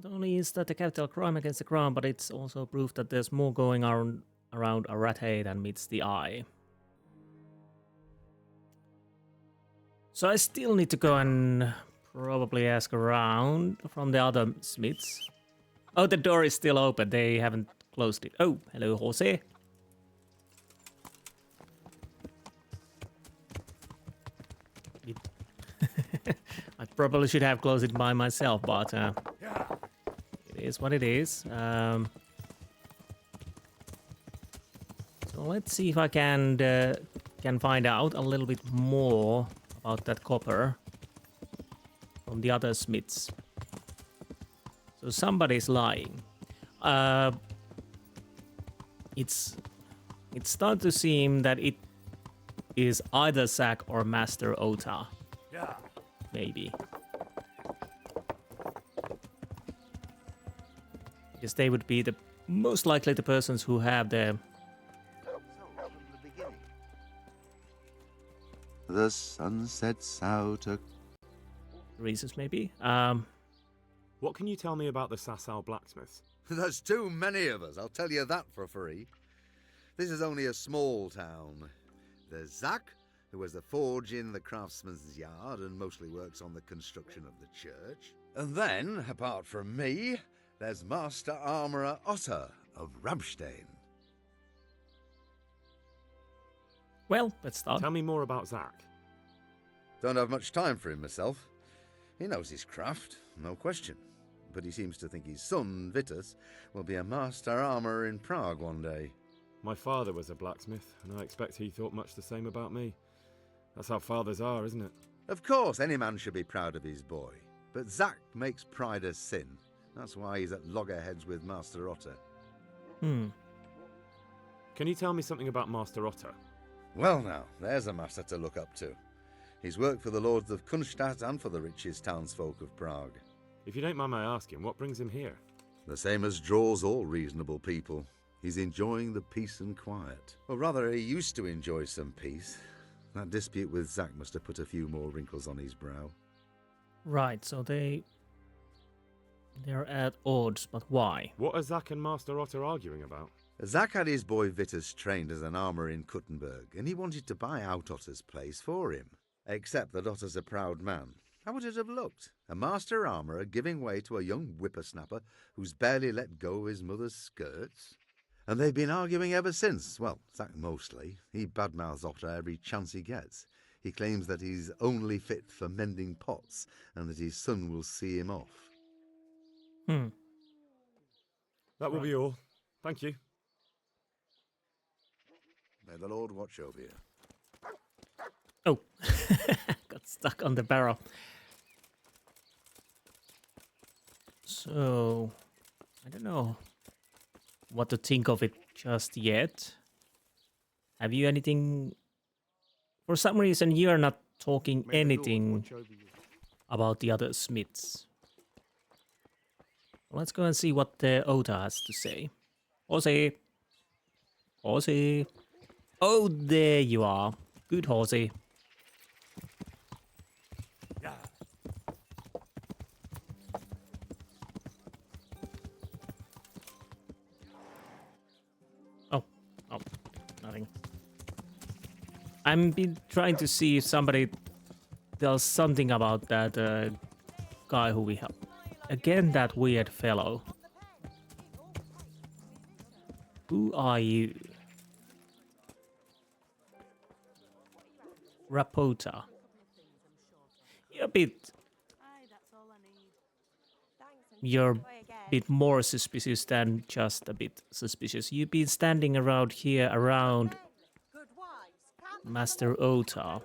only is that a capital crime against the crown, but it's also proof that there's more going on around a Rattay than meets the eye. So I still need to go and probably ask around from the other smiths. Oh, the door is still open. They haven't closed it. Oh, hello, Jose. I probably should have closed it by myself, but it is what it is. So let's see if I can find out a little bit more about that copper from the other smiths. So somebody's lying. It's starting to seem that it is either Zach or Master Ota. Yeah. Maybe. Because they would be the most likely the persons who have the The sun sets out a... reasons, maybe. What can you tell me about the Sasau blacksmiths? There's too many of us, I'll tell you that for free. This is only a small town. There's Zach, who has a forge in the craftsman's yard and mostly works on the construction of the church. And then, apart from me, there's Master Armourer Otter of Ramstein. Well, let's start. Tell me more about Zach. Don't have much time for him myself. He knows his craft, no question. But he seems to think his son, Vitus, will be a master armourer in Prague one day. My father was a blacksmith, and I expect he thought much the same about me. That's how fathers are, isn't it? Of course, any man should be proud of his boy. But Zach makes pride a sin. That's why he's at loggerheads with Master Otter. Hmm. Can you tell me something about Master Otter? Well now, there's a master to look up to. He's worked for the lords of Kunstadt and for the richest townsfolk of Prague. If you don't mind my asking, what brings him here? The same as draws all reasonable people. He's enjoying the peace and quiet. Or rather, he used to enjoy some peace. That dispute with Zach must have put a few more wrinkles on his brow. Right, so they're at odds, but why? What are Zach and Master Otter arguing about? Zach had his boy Vitus trained as an armourer in Kuttenberg, and he wanted to buy out Otter's place for him. Except that Otter's a proud man. How would it have looked? A master armourer giving way to a young whippersnapper who's barely let go of his mother's skirts? And they've been arguing ever since. Well, Zach mostly. He badmouths Otter every chance he gets. He claims that he's only fit for mending pots, and that his son will see him off. Hmm. That will be all. Thank you. May the Lord watch over you. Oh, got stuck on the barrel. So, I don't know what to think of it just yet. Have you anything? For some reason, you are not talking anything about the other smiths. Let's go and see what the Ota has to say. Jose. Jose. Oh, there you are. Good Jose. Oh, nothing. I'm been trying to see if somebody tells something about that guy who we helped. Again, that weird fellow. Who are you? Rapota. You're a bit... You're a bit more suspicious than just a bit suspicious. You've been standing around here around Master Ota.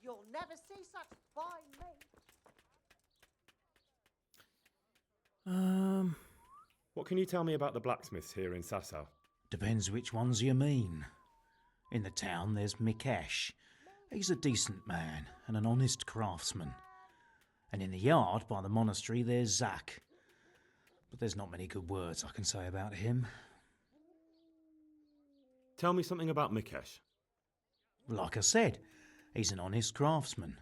You'll never see such fine meat. What can you tell me about the blacksmiths here in Sasau? Depends which ones you mean. In the town, there's Mikesh. He's a decent man and an honest craftsman. And in the yard by the monastery, there's Zach. But there's not many good words I can say about him. Tell me something about Mikesh. Like I said, he's an honest craftsman,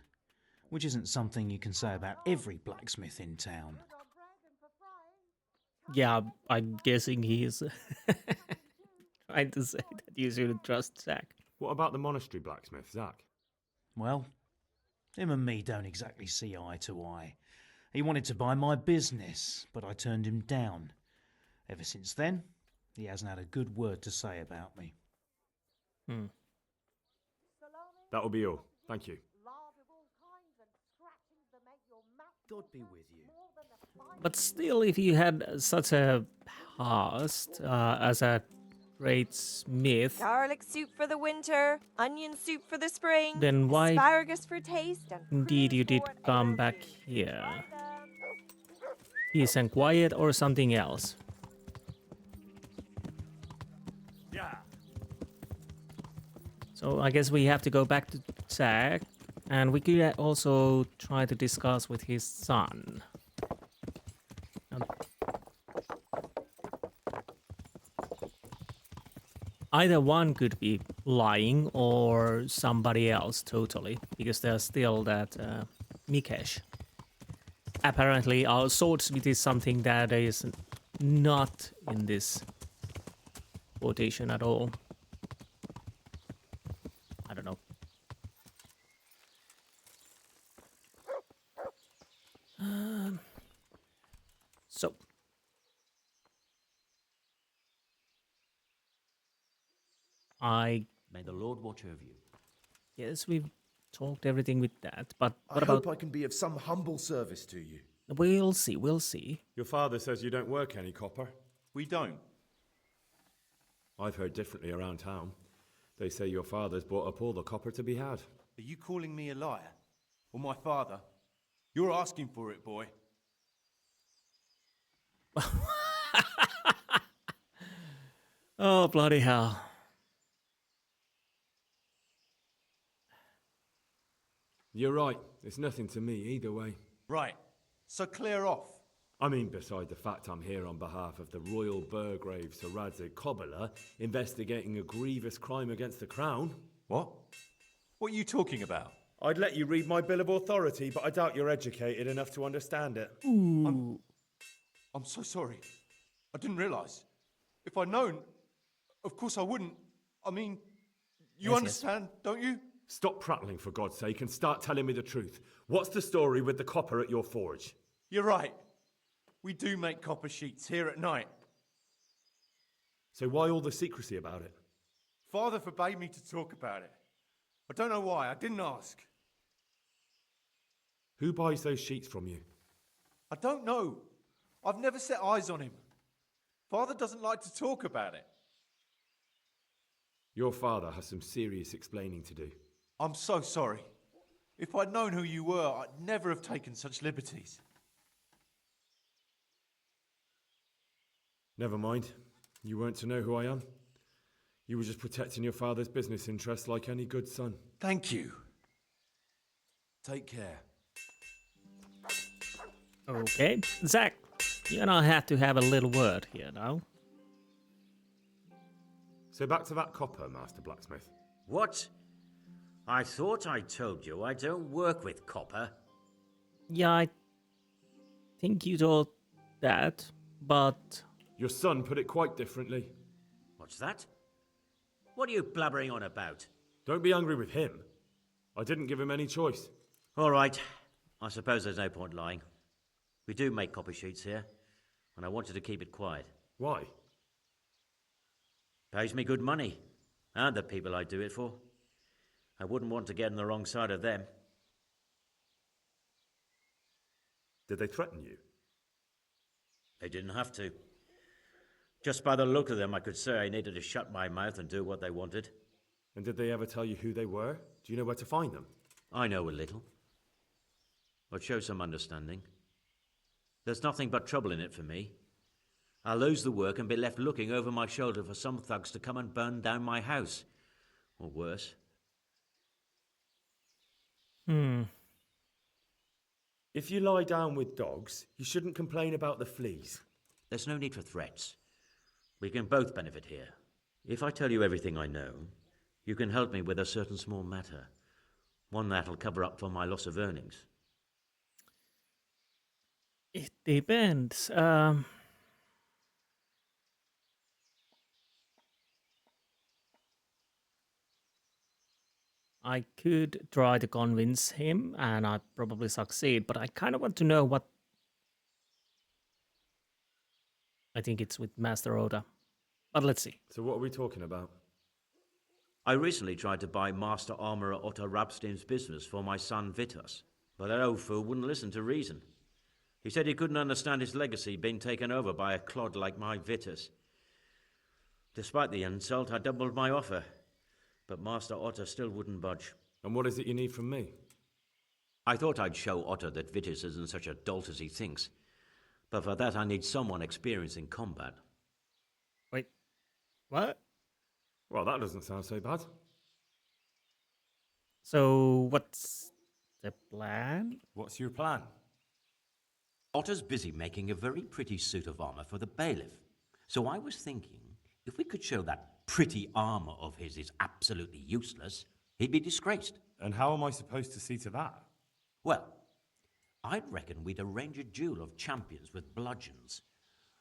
which isn't something you can say about every blacksmith in town. Yeah, I'm guessing he is trying to say that you shouldn't trust Zach. What about the monastery blacksmith, Zach? Well, him and me don't exactly see eye to eye. He wanted to buy my business, but I turned him down. Ever since then, he hasn't had a good word to say about me. That'll be all. Thank you. God be with you. But still, if you had such a past as a great smith, Garlic soup for the winter, onion soup for the spring, then why asparagus for taste, and indeed you did come back here? Peace and quiet or something else? Yeah. So I guess we have to go back to Zach, and we could also try to discuss with his son. Either one could be lying or somebody else totally, because there's still that Mikesh. Apparently our swordsmith is something that is not in this quotation at all. I don't know. So. May the Lord watch over you. Yes, we've talked everything with that, but what I about... hope I can be of some humble service to you. We'll see, we'll see. Your father says you don't work any copper. We don't. I've heard differently around town. They say your father's bought up all the copper to be had. Are you calling me a liar? Or my father? You're asking for it, boy. Oh, bloody hell. You're right. It's nothing to me either way. Right. So clear off. I mean, beside the fact I'm here on behalf of the Royal Burgrave Sir Radzig Cobbler, investigating a grievous crime against the crown. What? What are you talking about? I'd let you read my Bill of Authority, but I doubt you're educated enough to understand it. Ooh. I'm so sorry. I didn't realise. If I'd known, of course I wouldn't. I mean, you understand, don't you? Stop prattling, for God's sake, and start telling me the truth. What's the story with the copper at your forge? You're right. We do make copper sheets here at night. So why all the secrecy about it? Father forbade me to talk about it. I don't know why. I didn't ask. Who buys those sheets from you? I don't know. I've never set eyes on him. Father doesn't like to talk about it. Your father has some serious explaining to do. I'm so sorry. If I'd known who you were, I'd never have taken such liberties. Never mind. You weren't to know who I am. You were just protecting your father's business interests like any good son. Thank you. Take care. Okay. Zach, you and I have to have a little word here now. So back to that copper, Master Blacksmith. What? I thought I told you I don't work with copper. Yeah, I think you told that, but... Your son put it quite differently. What's that? What are you blabbering on about? Don't be angry with him. I didn't give him any choice. All right. I suppose there's no point lying. We do make copy sheets here, and I wanted to keep it quiet. Why? Pays me good money, and the people I do it for. I wouldn't want to get on the wrong side of them. Did they threaten you? They didn't have to. Just by the look of them, I could say I needed to shut my mouth and do what they wanted. And did they ever tell you who they were? Do you know where to find them? I know a little. But show some understanding. There's nothing but trouble in it for me. I'll lose the work and be left looking over my shoulder for some thugs to come and burn down my house. Or worse. If you lie down with dogs, you shouldn't complain about the fleas. There's no need for threats. We can both benefit here. If I tell you everything I know, you can help me with a certain small matter. One that'll cover up for my loss of earnings. It depends. I could try to convince him, and I'd probably succeed, but I kind of want to know what... I think it's with Master Oda. But let's see. So what are we talking about? I recently tried to buy Master Armourer Otto Rabstein's business for my son Vitas, but that old fool wouldn't listen to reason. He said he couldn't understand his legacy being taken over by a clod like my Vitas. Despite the insult, I doubled my offer, but Master Otto still wouldn't budge. And what is it you need from me? I thought I'd show Otto that Vitas isn't such a dolt as he thinks, but for that I need someone experienced in combat. Wait, what? Well, that doesn't sound so bad. So, what's the plan? What's your plan? Otto's busy making a very pretty suit of armor for the bailiff. So I was thinking, if we could show that pretty armor of his is absolutely useless, he'd be disgraced. And how am I supposed to see to that? Well, I'd reckon we'd arrange a duel of champions with bludgeons.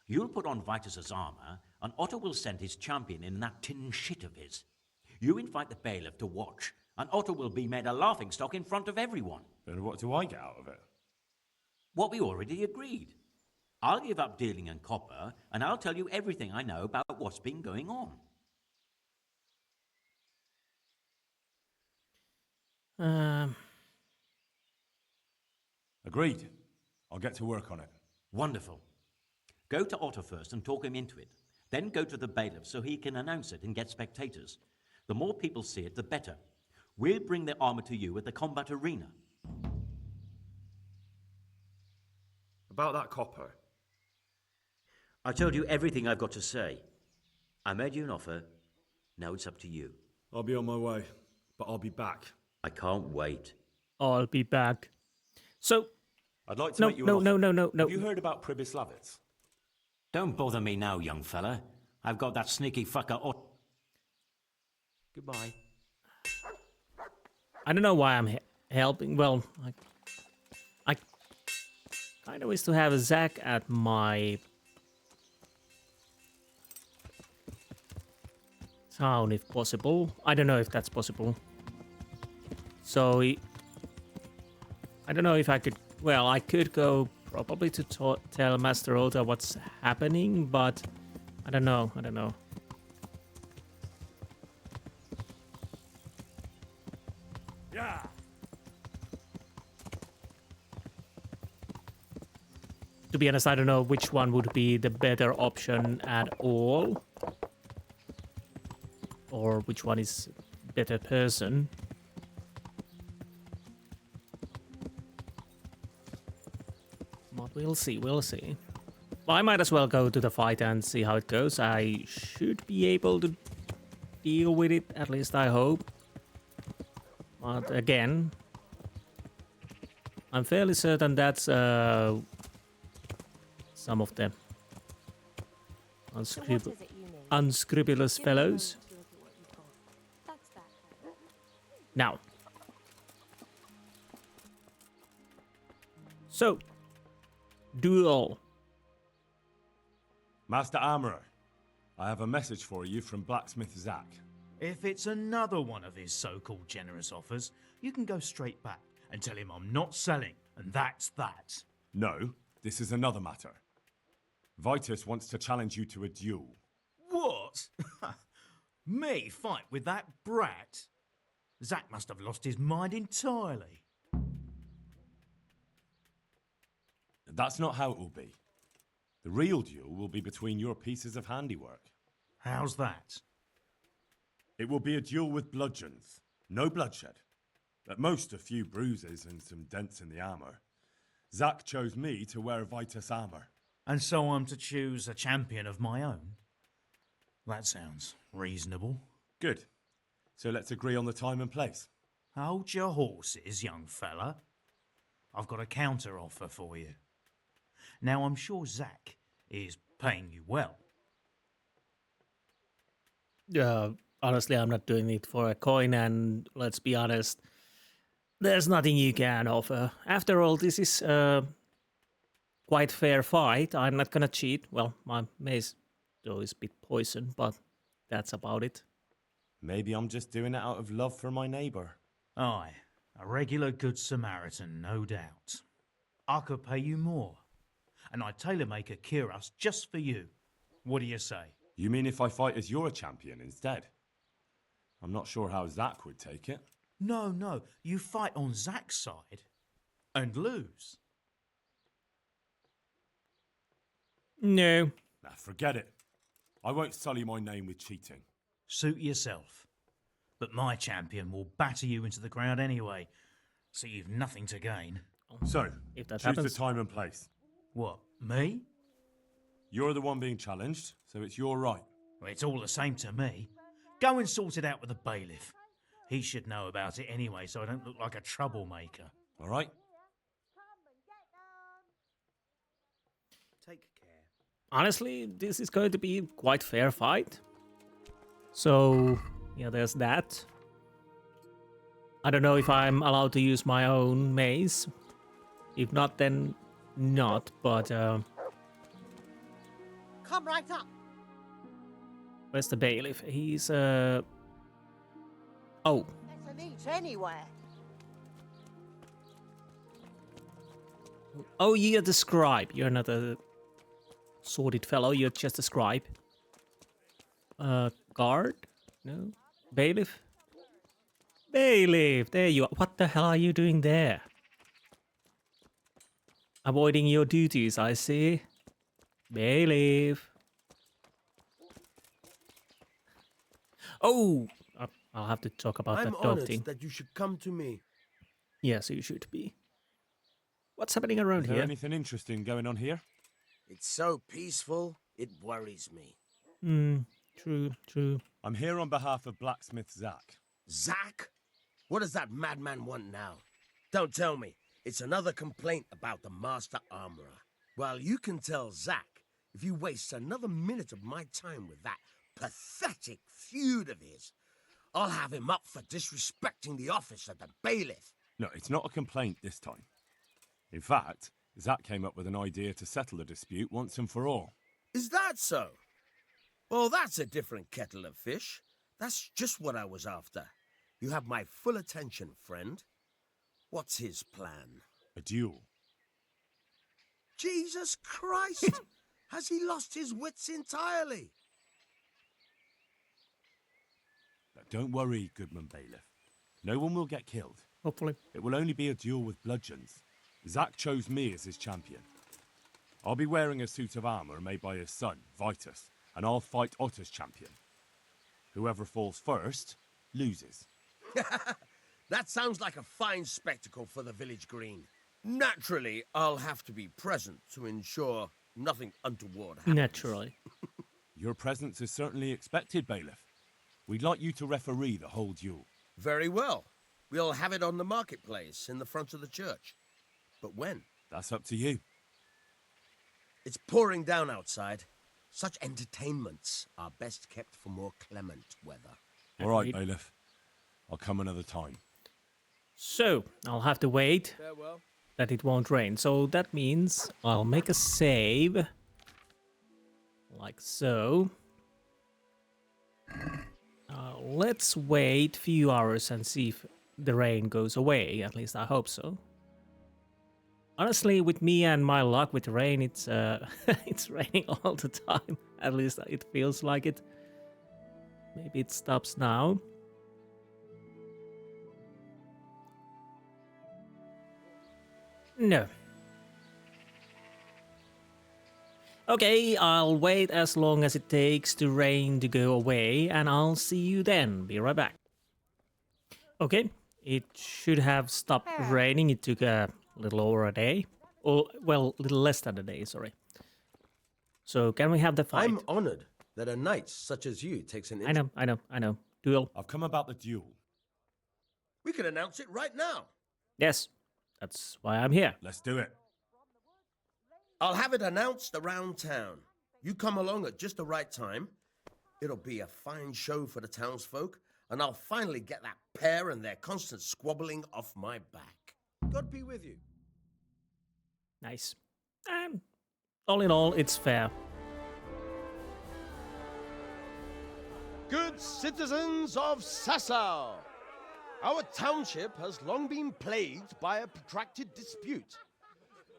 You'll put on Vitus's armor, and Otto will send his champion in that tin shit of his. You invite the bailiff to watch, and Otto will be made a laughingstock in front of everyone. And what do I get out of it? What we already agreed. I'll give up dealing in copper, and I'll tell you everything I know about what's been going on. Agreed. I'll get to work on it. Wonderful. Go to Otto first and talk him into it. Then go to the bailiff so he can announce it and get spectators. The more people see it, the better. We'll bring the armor to you at the combat arena. About that copper. I told you everything I've got to say. I made you an offer. Now it's up to you. I'll be on my way, but I'll be back. I can't wait. I'll be back. So... I'd like to make you an offer. No. Have you heard about Pribyslavitz? Don't bother me now, young fella. I've got that sneaky fucker Goodbye. I don't know why I'm helping. Well, I kind of wish to have Zach at my town if possible. I don't know if that's possible. So, I don't know if I could... Well, I could go probably to tell Master Oda what's happening, but I don't know. Yeah. To be honest, I don't know which one would be the better option at all. Or which one is better person. But we'll see. Well, I might as well go to the fight and see how it goes. I should be able to deal with it, at least I hope. But again, I'm fairly certain that's some of them unscrupulous fellows. Now, so Duel. Master Armourer, I have a message for you from blacksmith Zach. If it's another one of his so-called generous offers, you can go straight back and tell him I'm not selling, and that's that. No, this is another matter. Vitus wants to challenge you to a duel. What? Me fight with that brat? Zack must have lost his mind entirely. That's not how it will be. The real duel will be between your pieces of handiwork. How's that? It will be a duel with bludgeons. No bloodshed. At most, a few bruises and some dents in the armour. Zack chose me to wear Vitus armour. And so I'm to choose a champion of my own? That sounds reasonable. Good. So let's agree on the time and place. Hold your horses, young fella. I've got a counter offer for you. Now, I'm sure Zack is paying you well. Honestly, I'm not doing it for a coin, and let's be honest, there's nothing you can offer. After all, this is a quite fair fight. I'm not gonna cheat. Well, my mace, though, is a bit poisoned, but that's about it. Maybe I'm just doing it out of love for my neighbour. Aye, a regular good Samaritan, no doubt. I could pay you more, and I'd tailor-make a cuirass just for you. What do you say? You mean if I fight as your champion instead? I'm not sure how Zack would take it. No, you fight on Zack's side and lose. No. Nah, forget it. I won't sully my name with cheating. Suit yourself. But my champion will batter you into the ground anyway, so you've nothing to gain. So, if that choose happens. the time and place. What, me? You're the one being challenged, so it's your right. Well, it's all the same to me. Go and sort it out with the bailiff. He should know about it anyway, so I don't look like a troublemaker. All right? Take care. Honestly, this is going to be quite fair fight. So, yeah, there's that. I don't know if I'm allowed to use my own mace. If not, then not, but Come right up. where's the bailiff? He's oh. There's an eat anywhere. Oh, you're the scribe. You're not a sordid fellow, you're just a scribe. Guard? No? Bailiff? Bailiff, there you are. What the hell are you doing there? Avoiding your duties, I see. Bailiff. Oh! I'll have to talk about I'm that dog honored thing. that you should come to me. Yes, you should be. What's happening around Is there here? anything interesting going on here? It's so peaceful, it worries me. True. I'm here on behalf of blacksmith Zack. Zack? What does that madman want now? Don't tell me. It's another complaint about the master armorer. Well, you can tell Zack if you waste another minute of my time with that pathetic feud of his. I'll have him up for disrespecting the office of the bailiff. No, it's not a complaint this time. In fact, Zack came up with an idea to settle the dispute once and for all. Is that so? Well, that's a different kettle of fish. That's just what I was after. You have my full attention, friend. What's his plan? A duel. Jesus Christ! Has he lost his wits entirely? Now, don't worry, Goodman Bailiff. No one will get killed. Hopefully. It will only be a duel with bludgeons. Zack chose me as his champion. I'll be wearing a suit of armour made by his son, Vitus, and I'll fight Otter's champion. Whoever falls first, loses. That sounds like a fine spectacle for the village green. Naturally, I'll have to be present to ensure nothing untoward happens. Naturally. Your presence is certainly expected, Bailiff. We'd like you to referee the whole duel. Very well. We'll have it on the marketplace in the front of the church. But when? That's up to you. It's pouring down outside. Such entertainments are best kept for more clement weather. All right, Bailiff. I'll come another time. So, I'll have to wait Farewell. that it won't rain. So that means I'll make a save. Like so. let's wait a few hours and see if the rain goes away. At least I hope so. Honestly, with me and my luck with rain, it's it's raining all the time. At least it feels like it. Maybe it stops now. No. Okay, I'll wait as long as it takes the rain to go away, and I'll see you then. Be right back. Okay, it should have stopped raining. It took a little over a day. Or, well, a little less than a day, sorry. So, can we have the fight? I'm honored that a knight such as you takes an I know. Duel. I've come about the duel. We could announce it right now. Yes, that's why I'm here. Let's do it. I'll have it announced around town. You come along at just the right time. It'll be a fine show for the townsfolk, and I'll finally get that pair and their constant squabbling off my back. God be with you. Nice. And all in all, it's fair. Good citizens of Sassau, our township has long been plagued by a protracted dispute.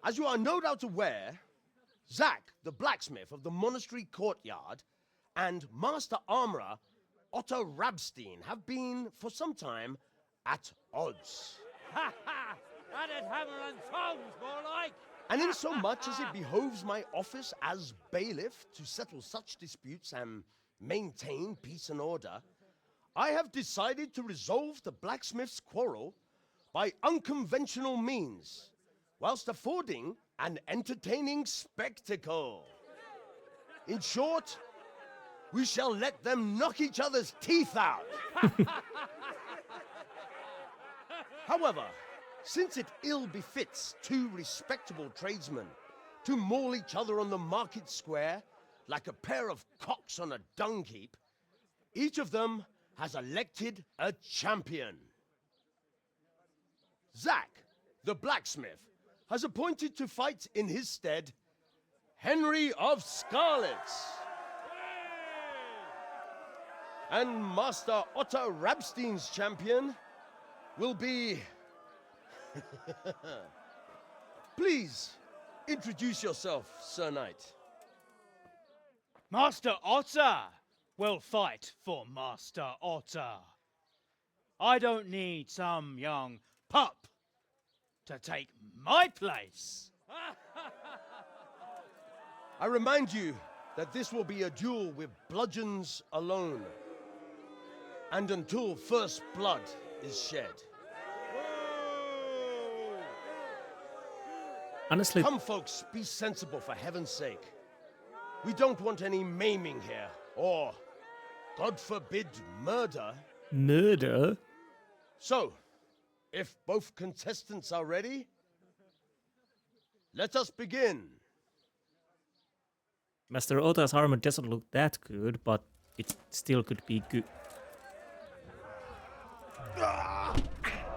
As you are no doubt aware, Zach, the blacksmith of the monastery courtyard, and Master Armourer Otto Rabstein have been, for some time, at odds. Ha ha! That is hammer and tongs, more like! And in so much as it behoves my office as bailiff to settle such disputes and maintain peace and order, I have decided to resolve the blacksmith's quarrel by unconventional means, whilst affording an entertaining spectacle. In short, we shall let them knock each other's teeth out. However, since it ill befits two respectable tradesmen to maul each other on the market square like a pair of cocks on a dung heap, each of them has elected a champion. Zach, the blacksmith, has appointed to fight in his stead Henry of Skalitz. And Master Otto Rabstein's champion will be... Please, introduce yourself, Sir Knight. Master Otter will fight for Master Otter. I don't need some young pup to take my place. I remind you that this will be a duel with bludgeons alone, and until first blood is shed. Honestly, come folks, be sensible for heaven's sake. We don't want any maiming here, or, God forbid, murder. Murder? So, if both contestants are ready, let us begin. Master Otto's armor doesn't look that good, but it still could be good.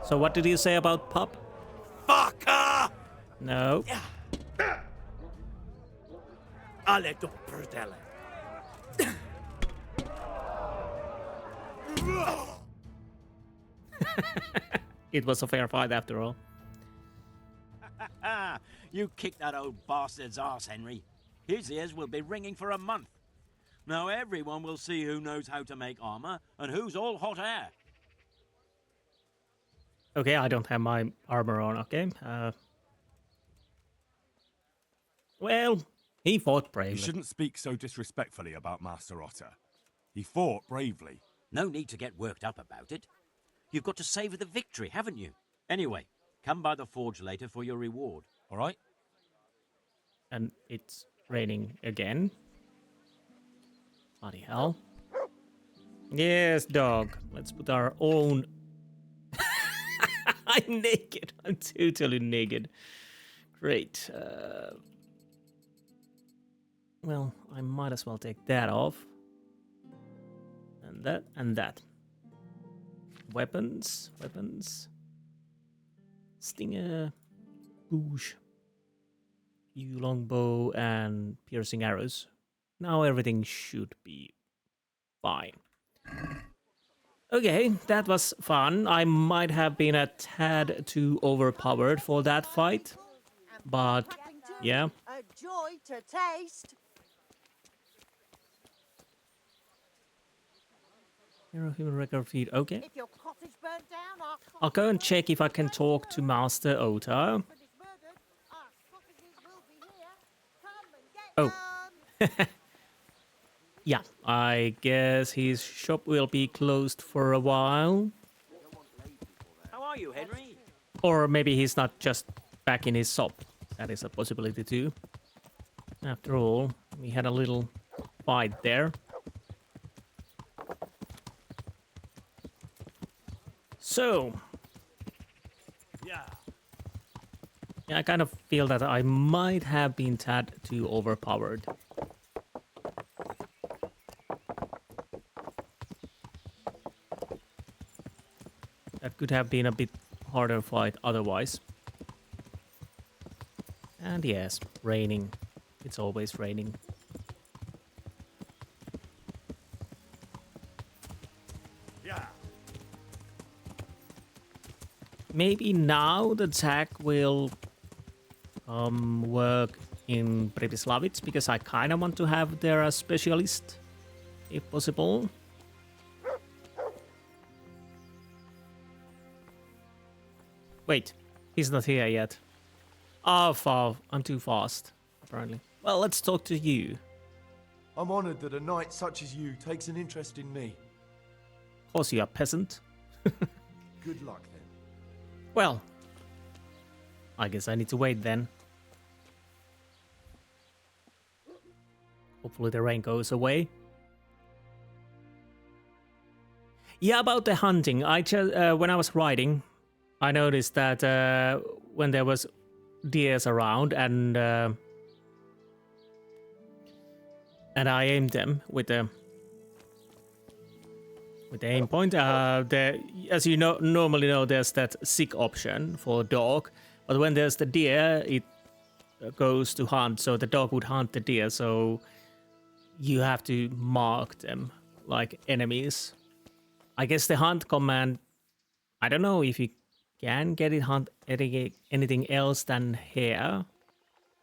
So what did you say about Pup? Fucker! No. Ale to prdele. It was a fair fight after all. You kicked that old bastard's arse, Henry. His ears will be ringing for a month. Now everyone will see who knows how to make armor and who's all hot air. Okay, I don't have my armor on, okay? Well, he fought bravely. You shouldn't speak so disrespectfully about Master Otter. He fought bravely. No need to get worked up about it. You've got to savour the victory, haven't you? Anyway, come by the forge later for your reward, all right? And it's raining again. Bloody hell. Yes, dog. Let's put our own... I'm naked. I'm totally naked. Great. Well, I might as well take that off. And that, and that. Weapons. Stinger. Boosh. Few longbow and piercing arrows. Now everything should be fine. Okay, that was fun. I might have been a tad too overpowered for that fight. But, yeah. A joy to taste. Hero human record feed, okay. If your cottage burnt down, I'll go and check if I can talk to Master Ota. Oh. Yeah, I guess his shop will be closed for a while. How are you, Henry? Or maybe he's not just back in his shop. That is a possibility too. After all, we had a little fight there. So, yeah, I kind of feel that I might have been tad too overpowered. That could have been a bit harder fight otherwise. And yes, raining. It's always raining. Maybe now the Zach will work in Privislavitz, because I kind of want to have there a specialist, if possible. Wait, he's not here yet. Oh, I'm too fast, apparently. Well, let's talk to you. I'm honored that a knight such as you takes an interest in me. Of course, you're a peasant. Good luck, then. Well, I guess I need to wait then. Hopefully the rain goes away. Yeah, about the hunting. I just when I was riding, I noticed that when there was deers around and I aimed them with the aim point. As you know, normally know, there's that sick option for dog, but when there's the deer, it goes to hunt, so the dog would hunt the deer, so you have to mark them like enemies. I guess the hunt command, I don't know if you can get it hunt anything else than hare.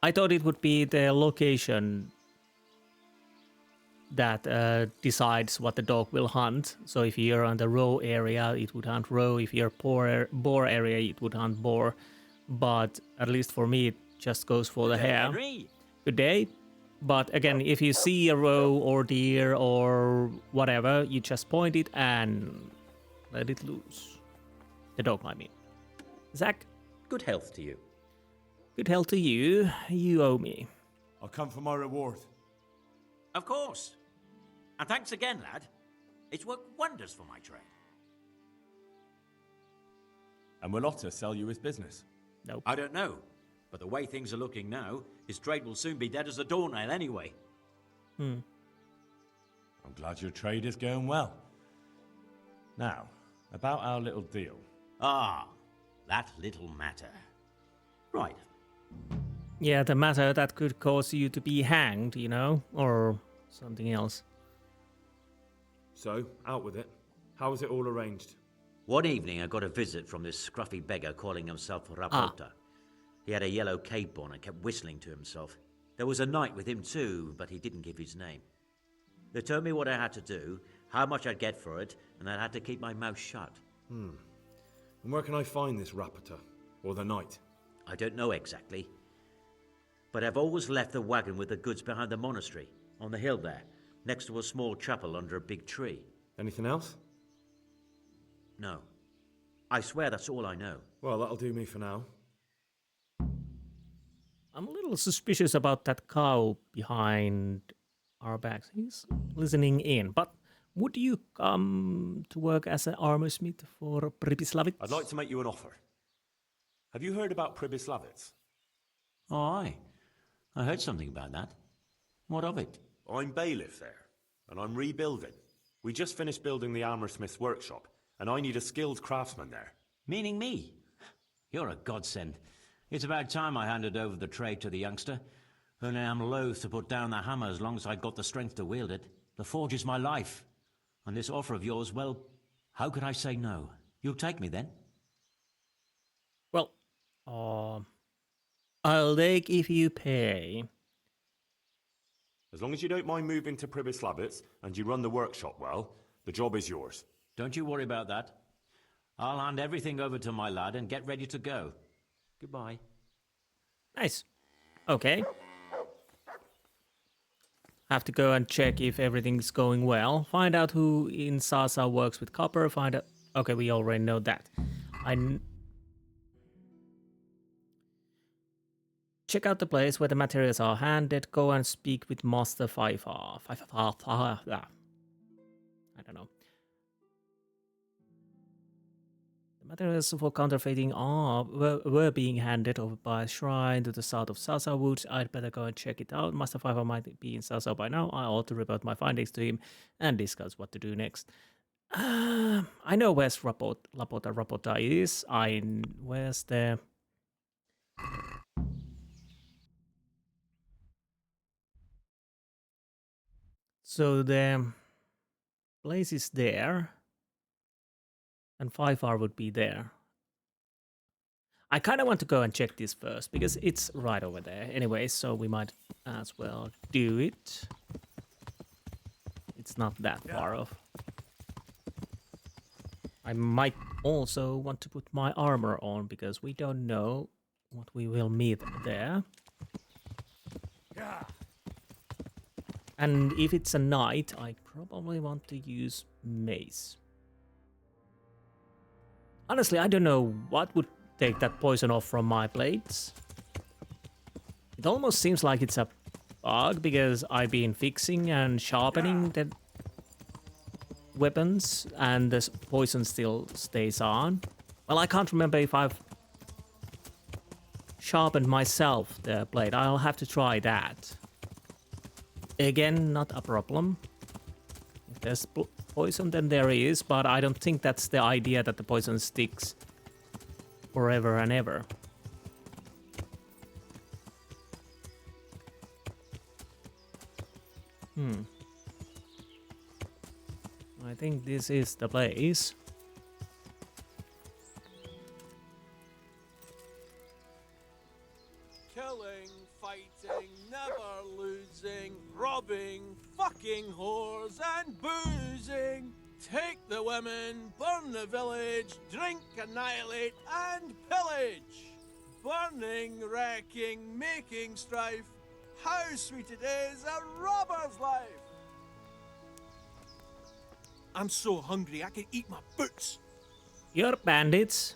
I thought it would be the location that decides what the dog will hunt. So if you're on the roe area, it would hunt roe. If you're boar area, it would hunt boar. But at least for me, it just goes for the hare. Henry. Good day. But again, if you see a roe or deer or whatever, you just point it and let it loose. The dog, I mean. Zach? Good health to you. Good health to you. You owe me. I'll come for my reward. Of course. And thanks again, lad. It's worked wonders for my trade. And will Otter sell you his business? Nope. I don't know. But the way things are looking now, his trade will soon be dead as a doornail anyway. I'm glad your trade is going well. Now, about our little deal. Ah, that little matter. Right. Yeah, the matter that could cause you to be hanged, you know, or something else. So, out with it. How was it all arranged? One evening I got a visit from this scruffy beggar calling himself Rapota. He had a yellow cape on and kept whistling to himself. There was a knight with him too, but he didn't give his name. They told me what I had to do, how much I'd get for it, and I had to keep my mouth shut. And where can I find this Rapota? Or the knight? I don't know exactly. But I've always left the wagon with the goods behind the monastery, on the hill there, next to a small chapel under a big tree. Anything else? No. I swear that's all I know. Well, that'll do me for now. I'm a little suspicious about that cow behind our backs. He's listening in, but would you come to work as an armorsmith for Privislavitz? I'd like to make you an offer. Have you heard about Privislavitz? Oh, aye. I heard something about that. What of it? I'm bailiff there, and I'm rebuilding. We just finished building the armorsmith's workshop, and I need a skilled craftsman there. Meaning me? You're a godsend. It's about time I handed over the trade to the youngster. Only I'm loath to put down the hammer as long as I got the strength to wield it. The forge is my life. And this offer of yours, well, How could I say no? You'll take me then? Well, I'll take if you pay. As long as you don't mind moving to Pribyslavitz and you run the workshop well, the job is yours. Don't you worry about that. I'll hand everything over to my lad and get ready to go. Goodbye. Nice. Okay. Have to go and check if everything's going well. Find out who in Sasa works with copper. Find out... Okay, we already know that. Check out the place where the materials are handed. Go and speak with Master Fifa. I don't know. The materials for counterfeiting were being handed over by a shrine to the south of Sasa Woods. I'd better go and check it out. Master Fifa might be in Sasa by now. I ought to report my findings to him and discuss what to do next. I know where's Rapota is. Where's the... So the place is there, and 5R would be there. I kind of want to go and check this first, because it's right over there anyway, so we might as well do it. It's not that far off. I might also want to put my armor on, because we don't know what we will meet there. And if it's a knight, I probably want to use mace. Honestly, I don't know what would take that poison off from my blades. It almost seems like it's a bug, because I've been fixing and sharpening the weapons, and the poison still stays on. Well, I can't remember if I've sharpened myself the blade. I'll have to try that. Again, not a problem. If there's poison, then there is, but I don't think that's the idea, that the poison sticks forever and ever. I think this is the place. Killing, fighting, never losing, robbing, fucking whores and boozing. Take the women, burn the village, drink, annihilate and pillage. Burning, wrecking, making strife. How sweet it is, a robber's life. I'm so hungry I can eat my boots. You're bandits.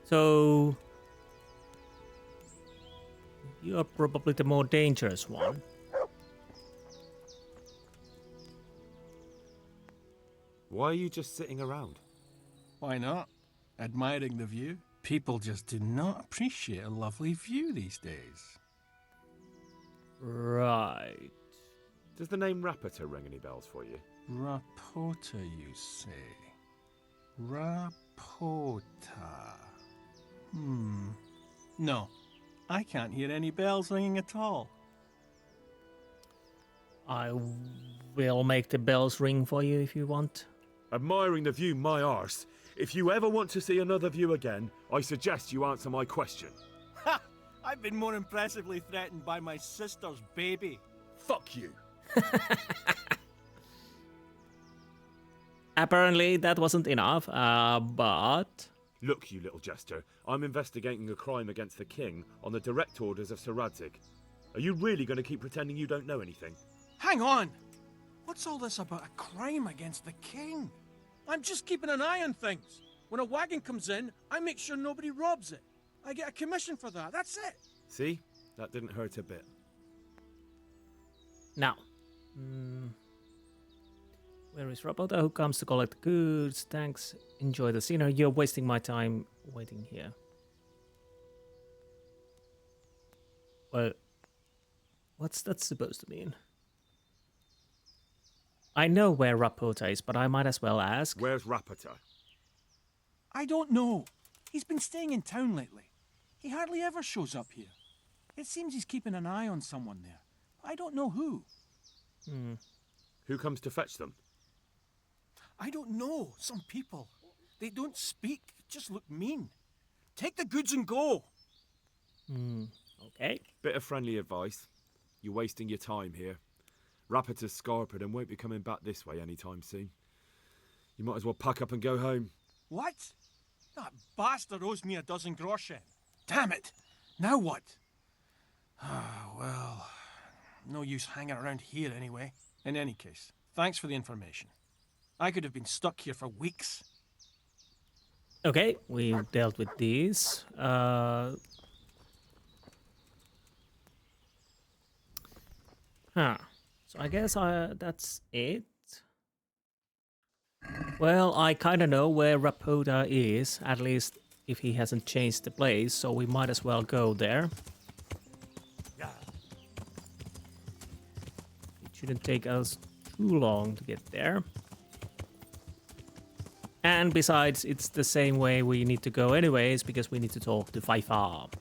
So... you're probably the more dangerous one. Why are you just sitting around? Why not? Admiring the view. People just do not appreciate a lovely view these days. Right. Does the name Rapata ring any bells for you? Rapota, you say? Rapota. No. I can't hear any bells ringing at all. I will make the bells ring for you if you want. Admiring the view, my arse. If you ever want to see another view again, I suggest you answer my question. Ha! I've been more impressively threatened by my sister's baby. Fuck you. Apparently that wasn't enough, but... Look, you little jester, I'm investigating a crime against the king on the direct orders of Sir Radzig. Are you really going to keep pretending you don't know anything? Hang on! What's all this about a crime against the king? I'm just keeping an eye on things. When a wagon comes in, I make sure nobody robs it. I get a commission for that, that's it. See? That didn't hurt a bit. Now. Where is Rapota? Who comes to collect goods? Thanks. Enjoy the scenery. You're wasting my time waiting here. Well, what's that supposed to mean? I know where Rapota is, but I might as well ask. Where's Rapota? I don't know. He's been staying in town lately. He hardly ever shows up here. It seems he's keeping an eye on someone there. I don't know who. Who comes to fetch them? I don't know. Some people. They don't speak, just look mean. Take the goods and go. Okay. Bit of friendly advice. You're wasting your time here. Rappator's scarpered and won't be coming back this way anytime soon. You might as well pack up and go home. What? That bastard owes me 12 groschen. Damn it. Now what? Well, no use hanging around here anyway. In any case, thanks for the information. I could have been stuck here for weeks. Okay, we've dealt with these. So I guess that's it. Well, I kind of know where Rapota is, at least if he hasn't changed the place, so we might as well go there. It shouldn't take us too long to get there. And besides, it's the same way we need to go anyways, because we need to talk to Fifa.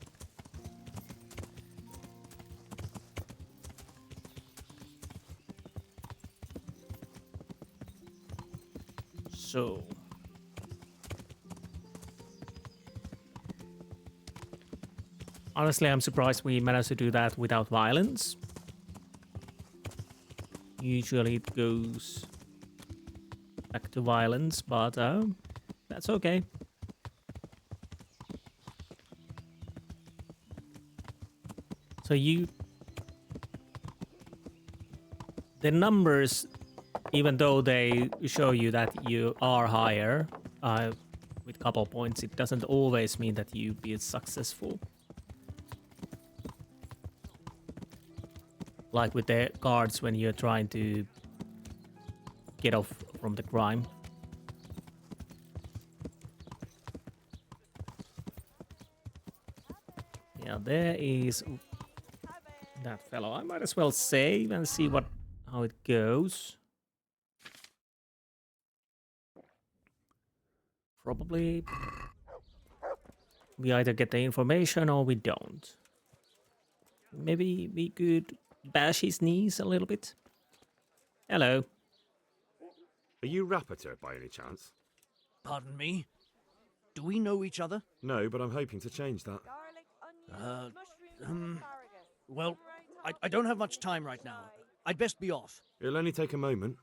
So... honestly, I'm surprised we managed to do that without violence. Usually it goes back to violence, but that's okay. So the numbers, even though they show you that you are higher with couple points, it doesn't always mean that you be successful. Like with the guards when you're trying to get off from the crime. Yeah, there is that fellow. I might as well save and see how it goes. Probably we either get the information or we don't. Maybe we could bash his knees a little bit. Hello. Are you Rappator by any chance? Pardon me? Do we know each other? No, but I'm hoping to change that. Well, I don't have much time right now. I'd best be off. It'll only take a moment.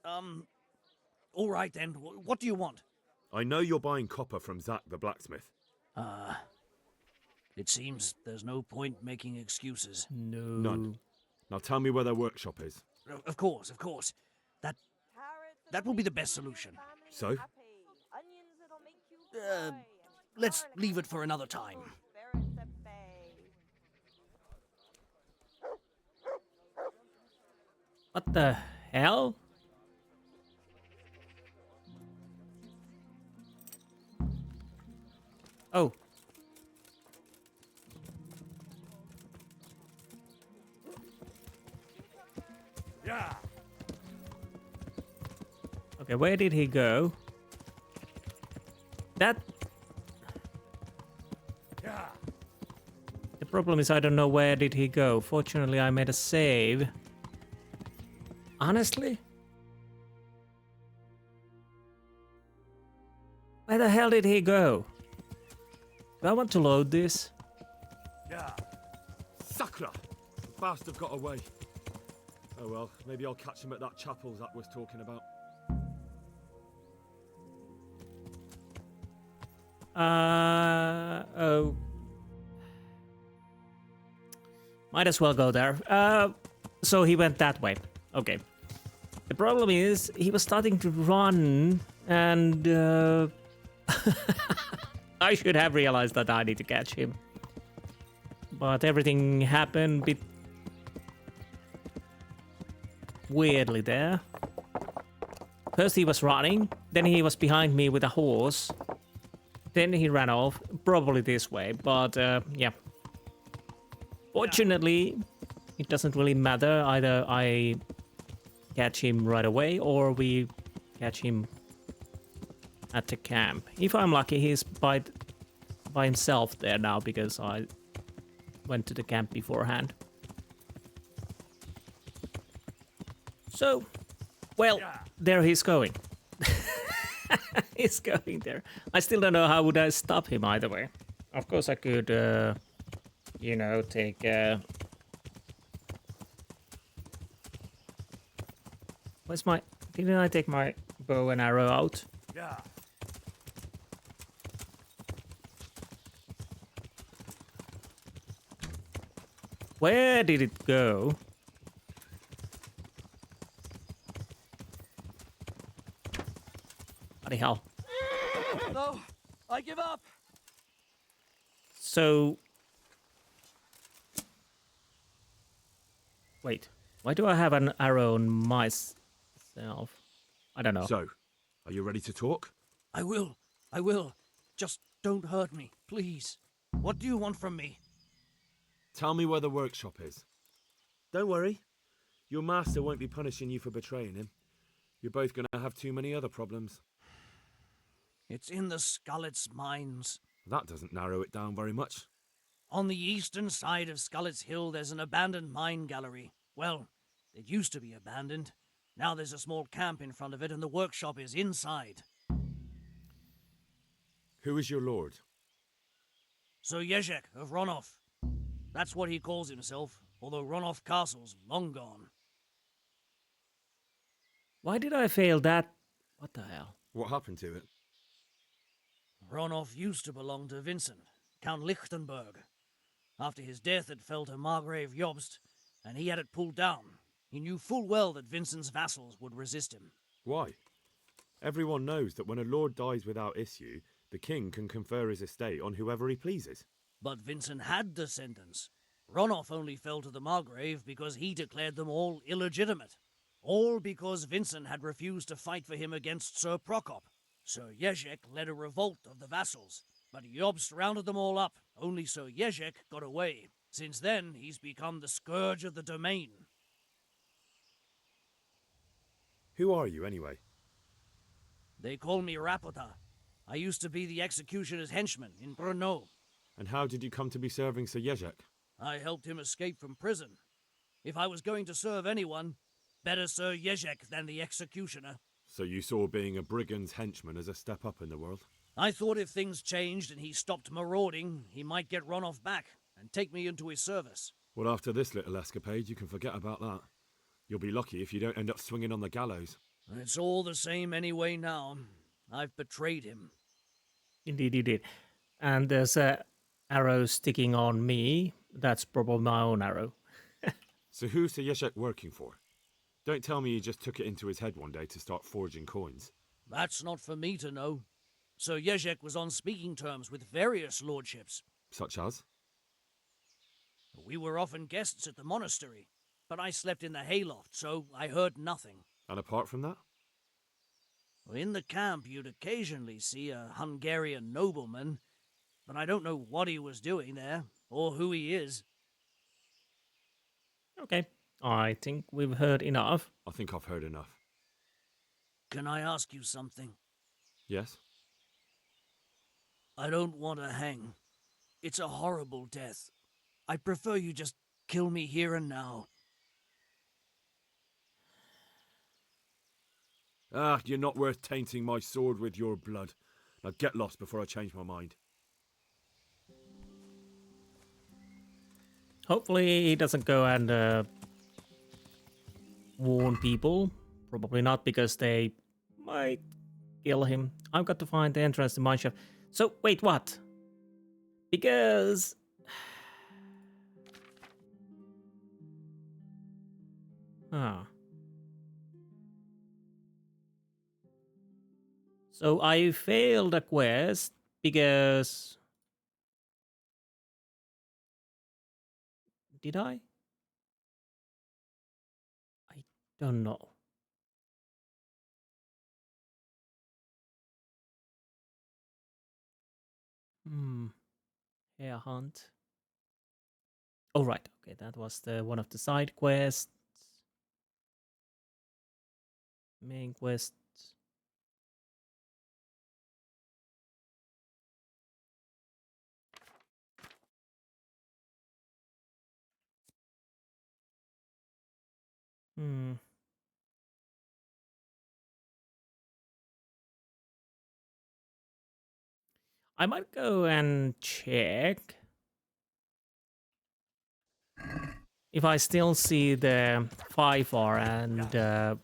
All right then. What do you want? I know you're buying copper from Zach the blacksmith. It seems there's no point making excuses. No. None. Now tell me where their workshop is. Of course. That will be the best solution. So? Let's leave it for another time. What the hell? Oh. Yeah. Okay, where did he go? Yeah. The problem is I don't know where did he go. Fortunately, I made a save. Honestly? Where the hell did he go? Do I want to load this? Yeah. Sakra! The bastard got away. Oh well, maybe I'll catch him at that chapel Zach was talking about. Oh. Might as well go there. So he went that way. Okay. The problem is, he was starting to run, and I should have realized that I need to catch him. But everything happened a bit weirdly there. First he was running, then he was behind me with a horse. Then he ran off, probably this way, but yeah. Fortunately, it doesn't really matter. Either I catch him right away or we catch him at the camp. If I'm lucky, he's by himself there now because I went to the camp beforehand. So, Well, there he's going. He's going there. I still don't know how would I stop him either way. Of course I could, you know, take... Where's my... Didn't I take my bow and arrow out? Yeah. Where did it go? Bloody hell. No, I give up. So... Wait, why do I have an arrow on myself? I don't know. So, are you ready to talk? I will. Just don't hurt me, please. What do you want from me? Tell me where the workshop is. Don't worry. Your master won't be punishing you for betraying him. You're both going to have too many other problems. It's in the Skalitz Mines. That doesn't narrow it down very much. On the eastern side of Skalitz Hill, there's an abandoned mine gallery. Well, it used to be abandoned. Now there's a small camp in front of it, and the workshop is inside. Who is your lord? Sir Jezek of Ronov. That's what he calls himself, although Ronov Castle's long gone. Why did I fail that? What the hell? What happened to it? Ronov used to belong to Vincent, Count Lichtenberg. After his death, it fell to Margrave Jobst, and he had it pulled down. He knew full well that Vincent's vassals would resist him. Why? Everyone knows that when a lord dies without issue, the king can confer his estate on whoever he pleases. But Vincent had descendants. Ronov only fell to the Margrave because he declared them all illegitimate. All because Vincent had refused to fight for him against Sir Prokop. Sir Jezek led a revolt of the vassals, but Jobst rounded them all up. Only Sir Jezek got away. Since then, he's become the scourge of the domain. Who are you, anyway? They call me Rapota. I used to be the executioner's henchman in Brno. And how did you come to be serving Sir Jezek? I helped him escape from prison. If I was going to serve anyone, better Sir Jezek than the executioner. So you saw being a brigand's henchman as a step up in the world? I thought if things changed and he stopped marauding, he might get Ronov back and take me into his service. Well, after this little escapade, you can forget about that. You'll be lucky if you don't end up swinging on the gallows. It's all the same anyway now. I've betrayed him. Indeed you did. And there's a arrow sticking on me. That's probably my own arrow. So who's Sir Jezek working for? Don't tell me he just took it into his head one day to start forging coins. That's not for me to know. Sir Jezek was on speaking terms with various lordships. Such as? We were often guests at the monastery, but I slept in the hayloft, so I heard nothing. And apart from that? In the camp, you'd occasionally see a Hungarian nobleman, but I don't know what he was doing there, or who he is. Okay, I think we've heard enough. I think I've heard enough. Can I ask you something? Yes? I don't want to hang. It's a horrible death. I prefer you just kill me here and now. Ah, you're not worth tainting my sword with your blood. Now get lost before I change my mind. Hopefully he doesn't go and warn people. Probably not, because they might kill him. I've got to find the entrance to mineshaft. So, wait, what? Because... Huh. So I failed a quest because... Did I? I don't know. Hare hunt. Oh, right. Okay, that was the one of the side quests. Main quest. I might go and check if I still see the Fiver and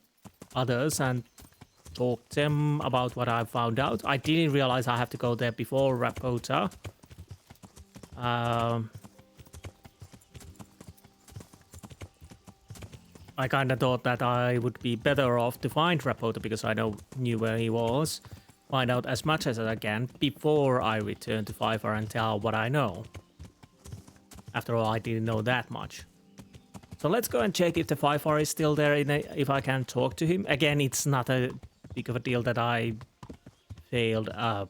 others and talk to them about what I found out. I didn't realize I have to go there before Rapota. I kind of thought that I would be better off to find Rapota because I knew where he was. Find out as much as I can before I return to Fiver and tell what I know. After all, I didn't know that much. So let's go and check if the Fiver is still there, if I can talk to him. Again, it's not a big of a deal that I failed a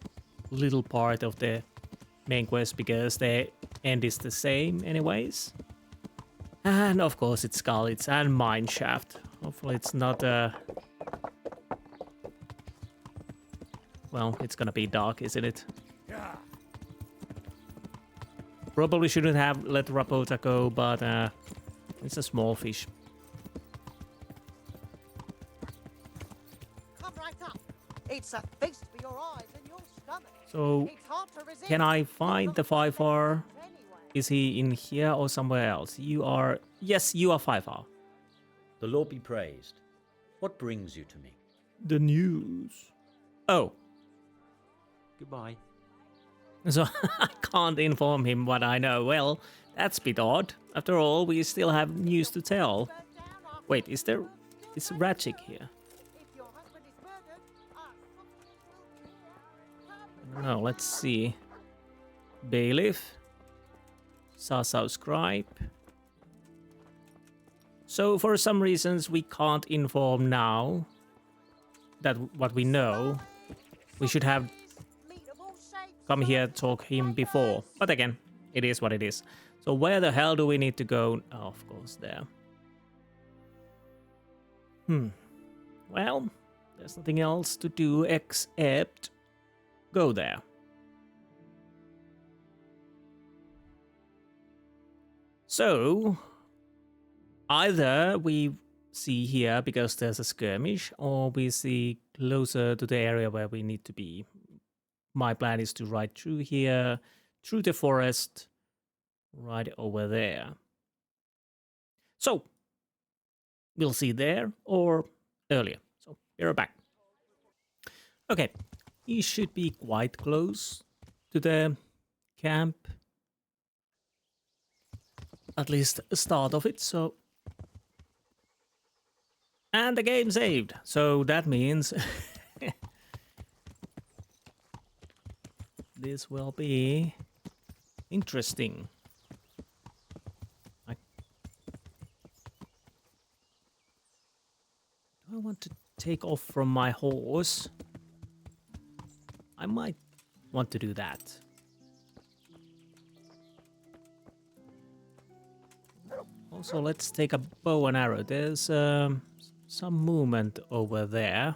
little part of the main quest because the end is the same anyways. And of course it's Skalitz and Mineshaft. Hopefully it's not well, it's gonna be dark, isn't it? Probably shouldn't have let Rapota go, but it's a small fish. Come right up. It's a feast for your eyes and your stomach. So, It's hard to resist. can I find the Fiver? Is he in here or somewhere else? You are... Yes, you are Fiver. The Lord be praised. What brings you to me? The news. Oh. Goodbye. So, I can't inform him what I know. Well, that's a bit odd. After all, we still have news to tell. Wait, is Radzig here? No, let's see. Bailiff. Sasau Scribe. So, for some reasons, we can't inform now that what we know. We should have come here talk him before. But again, it is what it is. So where the hell do we need to go? Oh, of course, there. Well, there's nothing else to do except go there. So, either we see here because there's a skirmish, or we see closer to the area where we need to be. My plan is to ride through here, through the forest, right over there. So, we'll see there or earlier. So, we're back. Okay, he should be quite close to the camp. At least the start of it, so... And the game saved, so that means... this will be interesting. Do I want to take off from my horse? I might want to do that. Also, let's take a bow and arrow. There's some movement over there.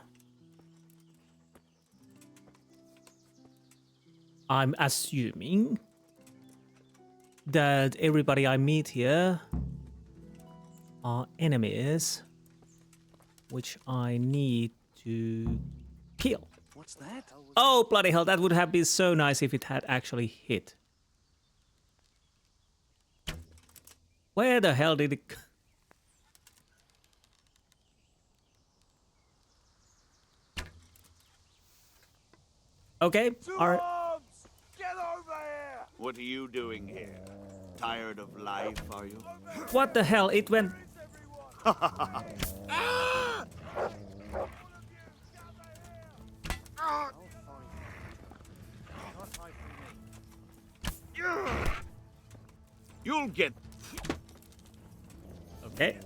I'm assuming that everybody I meet here are enemies, which I need to kill. What's that? Oh, bloody hell, that would have been so nice if it had actually hit. Where the hell did it... Okay, our... Get over here! What are you doing here? Tired of life, are you? What the hell? It went... You'll get... Okay.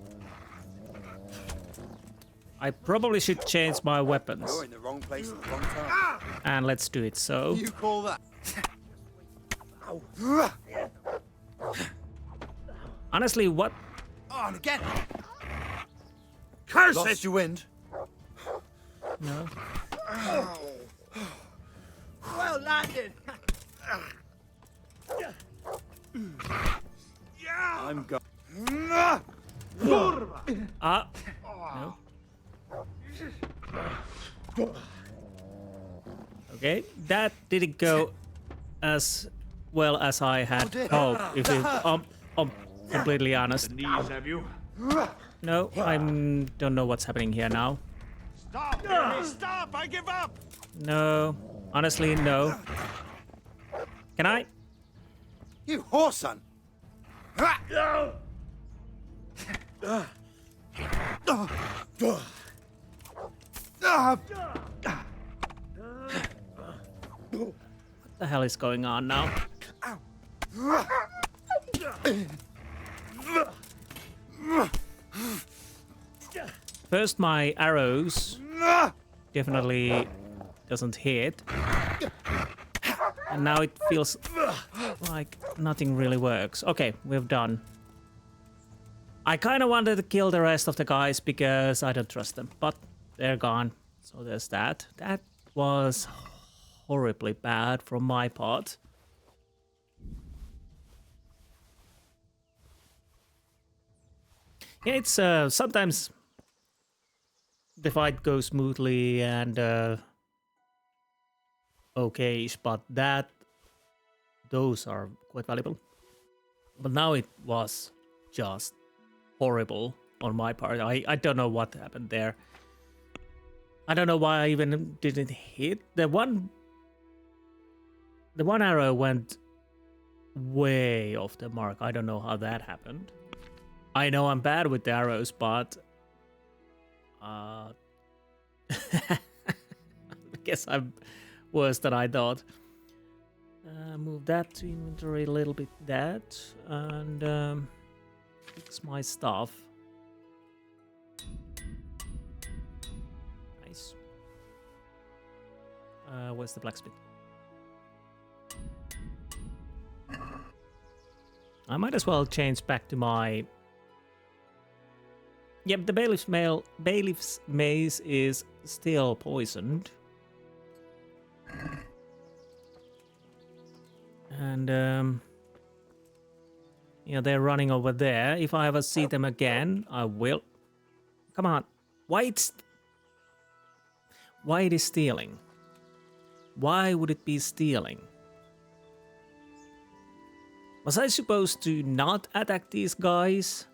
I probably should change my weapons. You're in the wrong place at the wrong time. And let's do it so. You call that? Honestly, what? Oh, and again. Curse Lost it! your wind. No. Well landed! I'm going. No. Okay, that didn't go as well as I had hoped. If I'm completely honest. The knees, have you? No, I don't know what's happening here now. Stop! Jimmy, stop! I give up! No, honestly, no. Can I? You whoreson! What the hell is going on now? First, my arrows definitely doesn't hit. And now it feels like nothing really works. Okay, we're done. I kind of wanted to kill the rest of the guys because I don't trust them, but they're gone. So there's that. That was horribly bad from my part. Yeah, it's sometimes the fight goes smoothly and okay-ish, but those are quite valuable. But now it was just horrible on my part. I don't know what happened there. I don't know why I even didn't hit. The one arrow went way off the mark. I don't know how that happened. I know I'm bad with the arrows, but I guess I'm worse than I thought. Move that to inventory a little bit, and fix my stuff. Nice. Where's the blacksmith? I might as well change back to my... Yep, the bailiff's mace is still poisoned. And, yeah, they're running over there. If I ever see them again, I will. Come on. Why it is stealing? Why would it be stealing? Was I supposed to not attack these guys?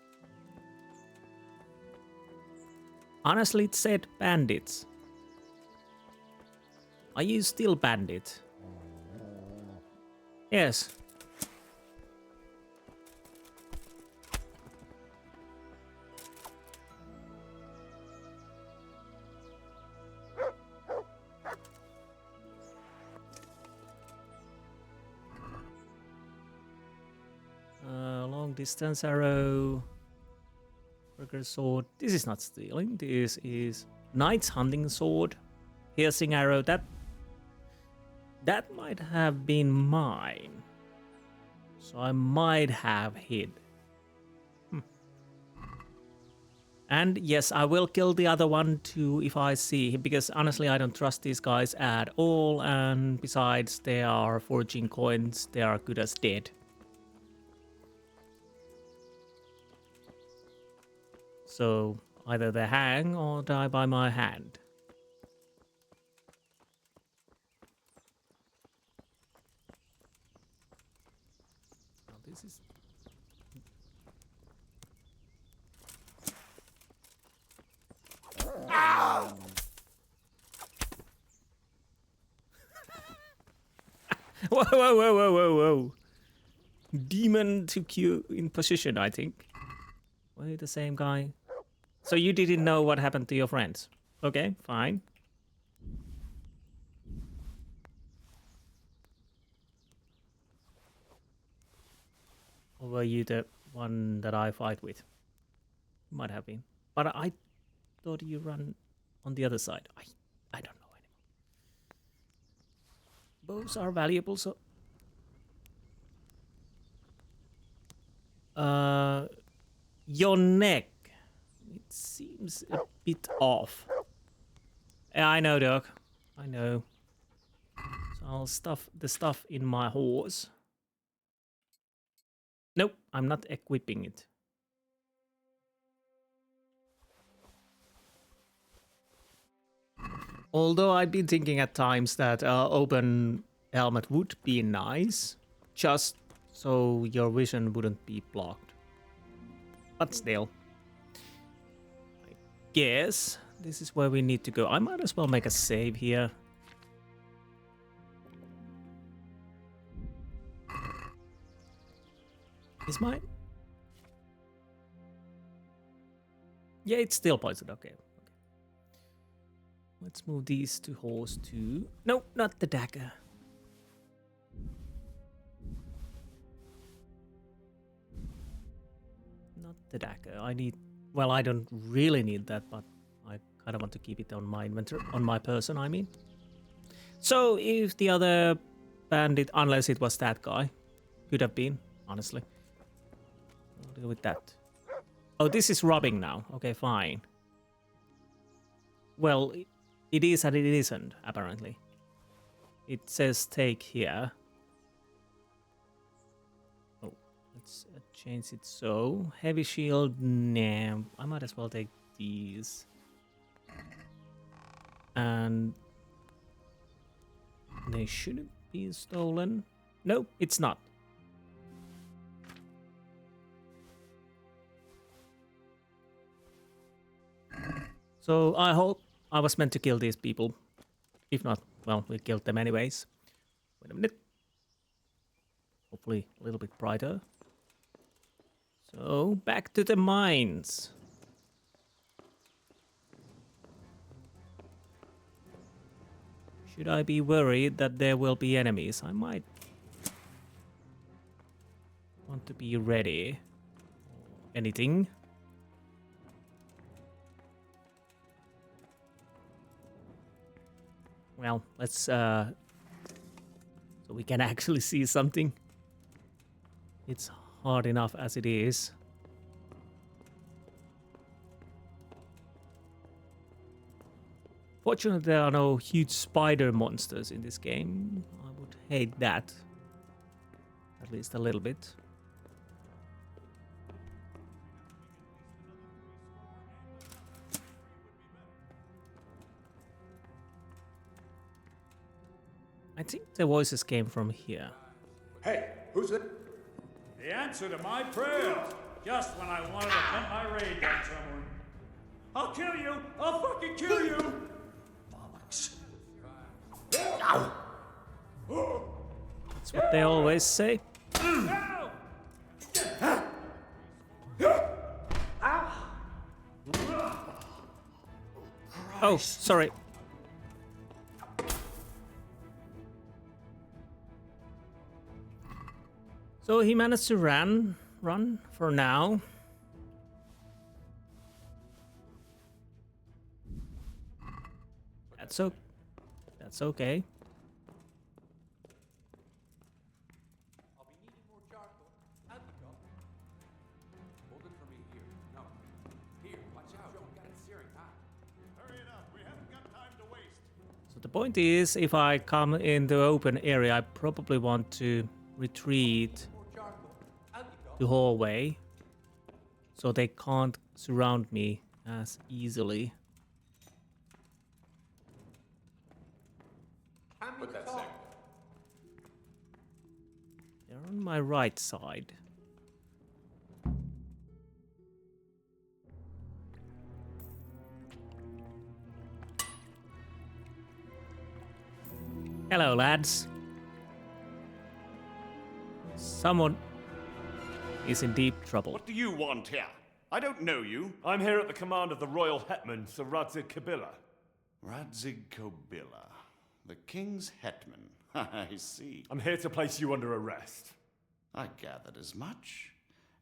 Honestly, it said bandits. Are you still bandit? Yes. Long distance arrow. Burger sword. This is not stealing. This is knight's hunting sword. Piercing arrow. That might have been mine. So I might have hid. And yes, I will kill the other one too if I see him, because honestly I don't trust these guys at all, and besides they are forging coins, they are good as dead. So either they hang or die by my hand. Now this is... Whoa, whoa, whoa, whoa, whoa, whoa. Demon took you in position, I think. Were you the same guy? So you didn't know what happened to your friends? Okay, fine. Or were you the one that I fight with? Might have been. But I thought you run on the other side. I don't know anymore. Bows are valuable, so... Your neck. It seems a bit off. Yeah, I know, Doc. I know. So I'll stuff the stuff in my horse. Nope, I'm not equipping it. Although I've been thinking at times that open helmet would be nice, just so your vision wouldn't be blocked. But still, I guess this is where we need to go. I might as well make a save here. Is mine? Yeah, it's still poisoned. Okay. Let's move these to horse 2. No, not the dagger. Not the dagger. I need... Well, I don't really need that, but I kind of want to keep it on my inventory. On my person, I mean. So, if the other bandit, unless it was that guy, could have been, honestly. I'll deal with that. Oh, this is robbing now. Okay, fine. Well... It is and it isn't, apparently. It says take here. Oh, let's change it so. Heavy shield, nah. I might as well take these. And they shouldn't be stolen. No, it's not. So I hope I was meant to kill these people. If not, well, we killed them anyways. Wait a minute. Hopefully a little bit brighter. So, back to the mines. Should I be worried that there will be enemies? I might want to be ready. Anything? Well, let's so we can actually see something. It's hard enough as it is. Fortunately, there are no huge spider monsters in this game. I would hate that. At least a little bit. I think the voices came from here. Hey, who's it? The answer to my prayer. Just when I wanted to vent my rage on someone. I'll kill you! I'll fucking kill you! Bollocks. That's what they always say. Oh, sorry. So he managed to run for now. That's okay. I'll be needing more charcoal. Hold it for me here. No. Here, watch out. We've got it searing hot. Hurry it up. We haven't got time to waste. So the point is, if I come in the open area, I probably want to retreat the hallway so they can't surround me as easily. Put that second. They're on my right side. Hello, lads. Someone is in deep trouble. What do you want here? I don't know you. I'm here at the command of the royal hetman, Sir Radzig Kabila. Radzig Kabila, the king's hetman. I see. I'm here to place you under arrest. I gathered as much.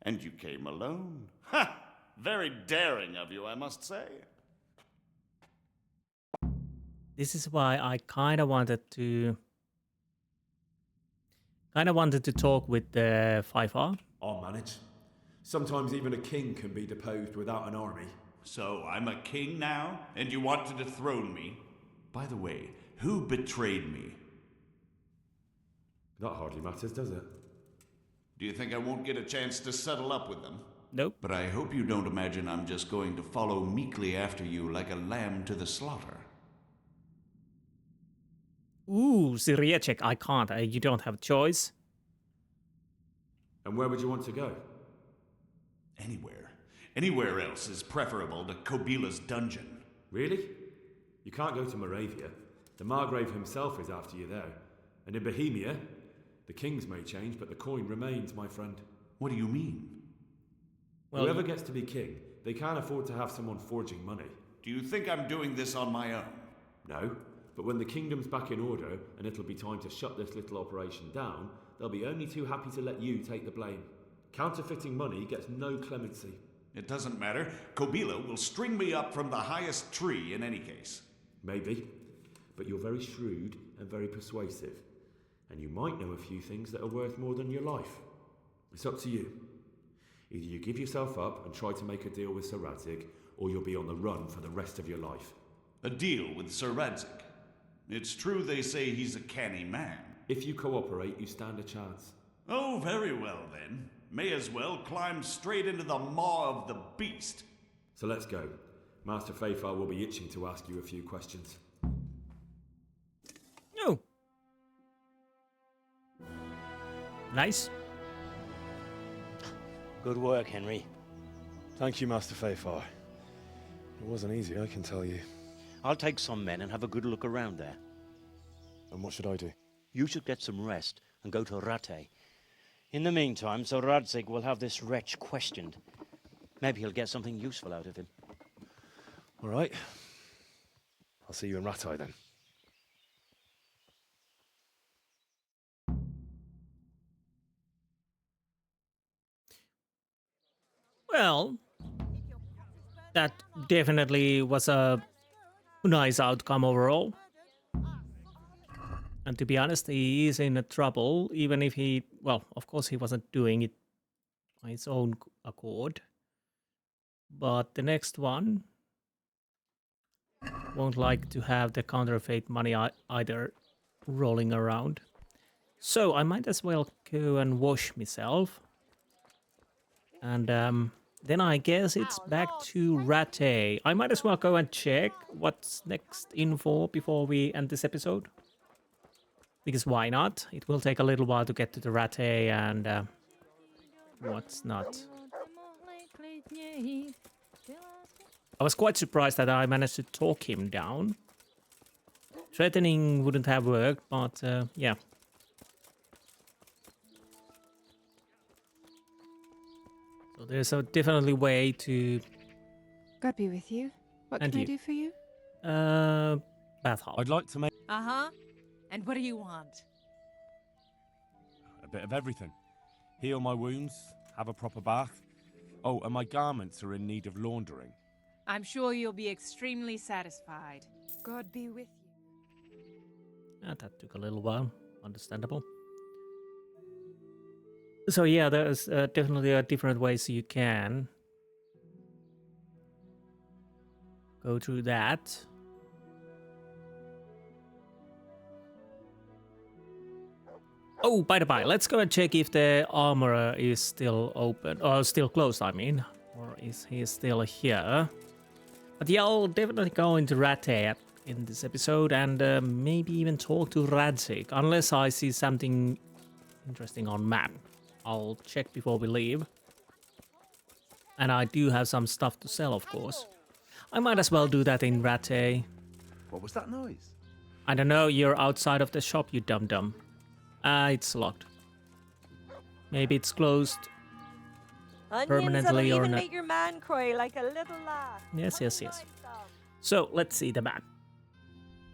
And you came alone. Ha! Very daring of you, I must say. This is why I kind of wanted to talk with the Fifa. I'll manage. Sometimes even a king can be deposed without an army. So I'm a king now, and you want to dethrone me? By the way, who betrayed me? That hardly matters, does it? Do you think I won't get a chance to settle up with them? Nope. But I hope you don't imagine I'm just going to follow meekly after you like a lamb to the slaughter. Ooh, Syria check. I can't. You don't have a choice. And where would you want to go? Anywhere. Anywhere else is preferable to Kobila's dungeon. Really? You can't go to Moravia. The Margrave himself is after you there. And in Bohemia, the kings may change, but the coin remains, my friend. What do you mean? Well, whoever gets to be king, they can't afford to have someone forging money. Do you think I'm doing this on my own? No, but when the kingdom's back in order and it'll be time to shut this little operation down, they'll be only too happy to let you take the blame. Counterfeiting money gets no clemency. It doesn't matter. Kobila will string me up from the highest tree in any case. Maybe, but you're very shrewd and very persuasive. And you might know a few things that are worth more than your life. It's up to you. Either you give yourself up and try to make a deal with Sir Radzig, or you'll be on the run for the rest of your life. A deal with Sir Radzig? It's true they say he's a canny man. If you cooperate, you stand a chance. Oh, very well then. May as well climb straight into the maw of the beast. So let's go. Master Fayfar will be itching to ask you a few questions. Oh. Nice. Good work, Henry. Thank you, Master Fayfar. It wasn't easy, I can tell you. I'll take some men and have a good look around there. And what should I do? You should get some rest and go to Rattay. In the meantime, Sir Radzig will have this wretch questioned. Maybe he'll get something useful out of him. All right. I'll see you in Rattay then. Well, that definitely was a nice outcome overall. And to be honest, he is in trouble, even if he, well, of course he wasn't doing it by his own accord. But the next one won't like to have the counterfeit money either rolling around. So I might as well go and wash myself. And then I guess it's back to Rattay. I might as well go and check what's next info before we end this episode. Because why not? It will take a little while to get to the Rattay and what's not. I was quite surprised that I managed to talk him down. Threatening wouldn't have worked, but yeah. So there's a definitely way to... God be with you. What And can I you. do for you? Bath hall. I'd like to make Uh-huh. And what do you want? a bit of everything. Heal my wounds, have a proper bath. Oh, and my garments are in need of laundering. I'm sure you'll be extremely satisfied. God be with you. That took a little while. Understandable. So yeah, there's definitely different ways you can go through that. Oh, by the by, let's go and check if the armor is still open, or still closed, I mean. Or is he still here? But yeah, I'll definitely go into Rattay in this episode and maybe even talk to Radzig, unless I see something interesting on map. I'll check before we leave. And I do have some stuff to sell, of course. I might as well do that in Rattay. What was that noise? I don't know, you're outside of the shop, you dum-dum. It's locked. Maybe it's closed Onions permanently that'll or even not. make your man cry like a little lad. Yes, yes, yes. So, let's see the map.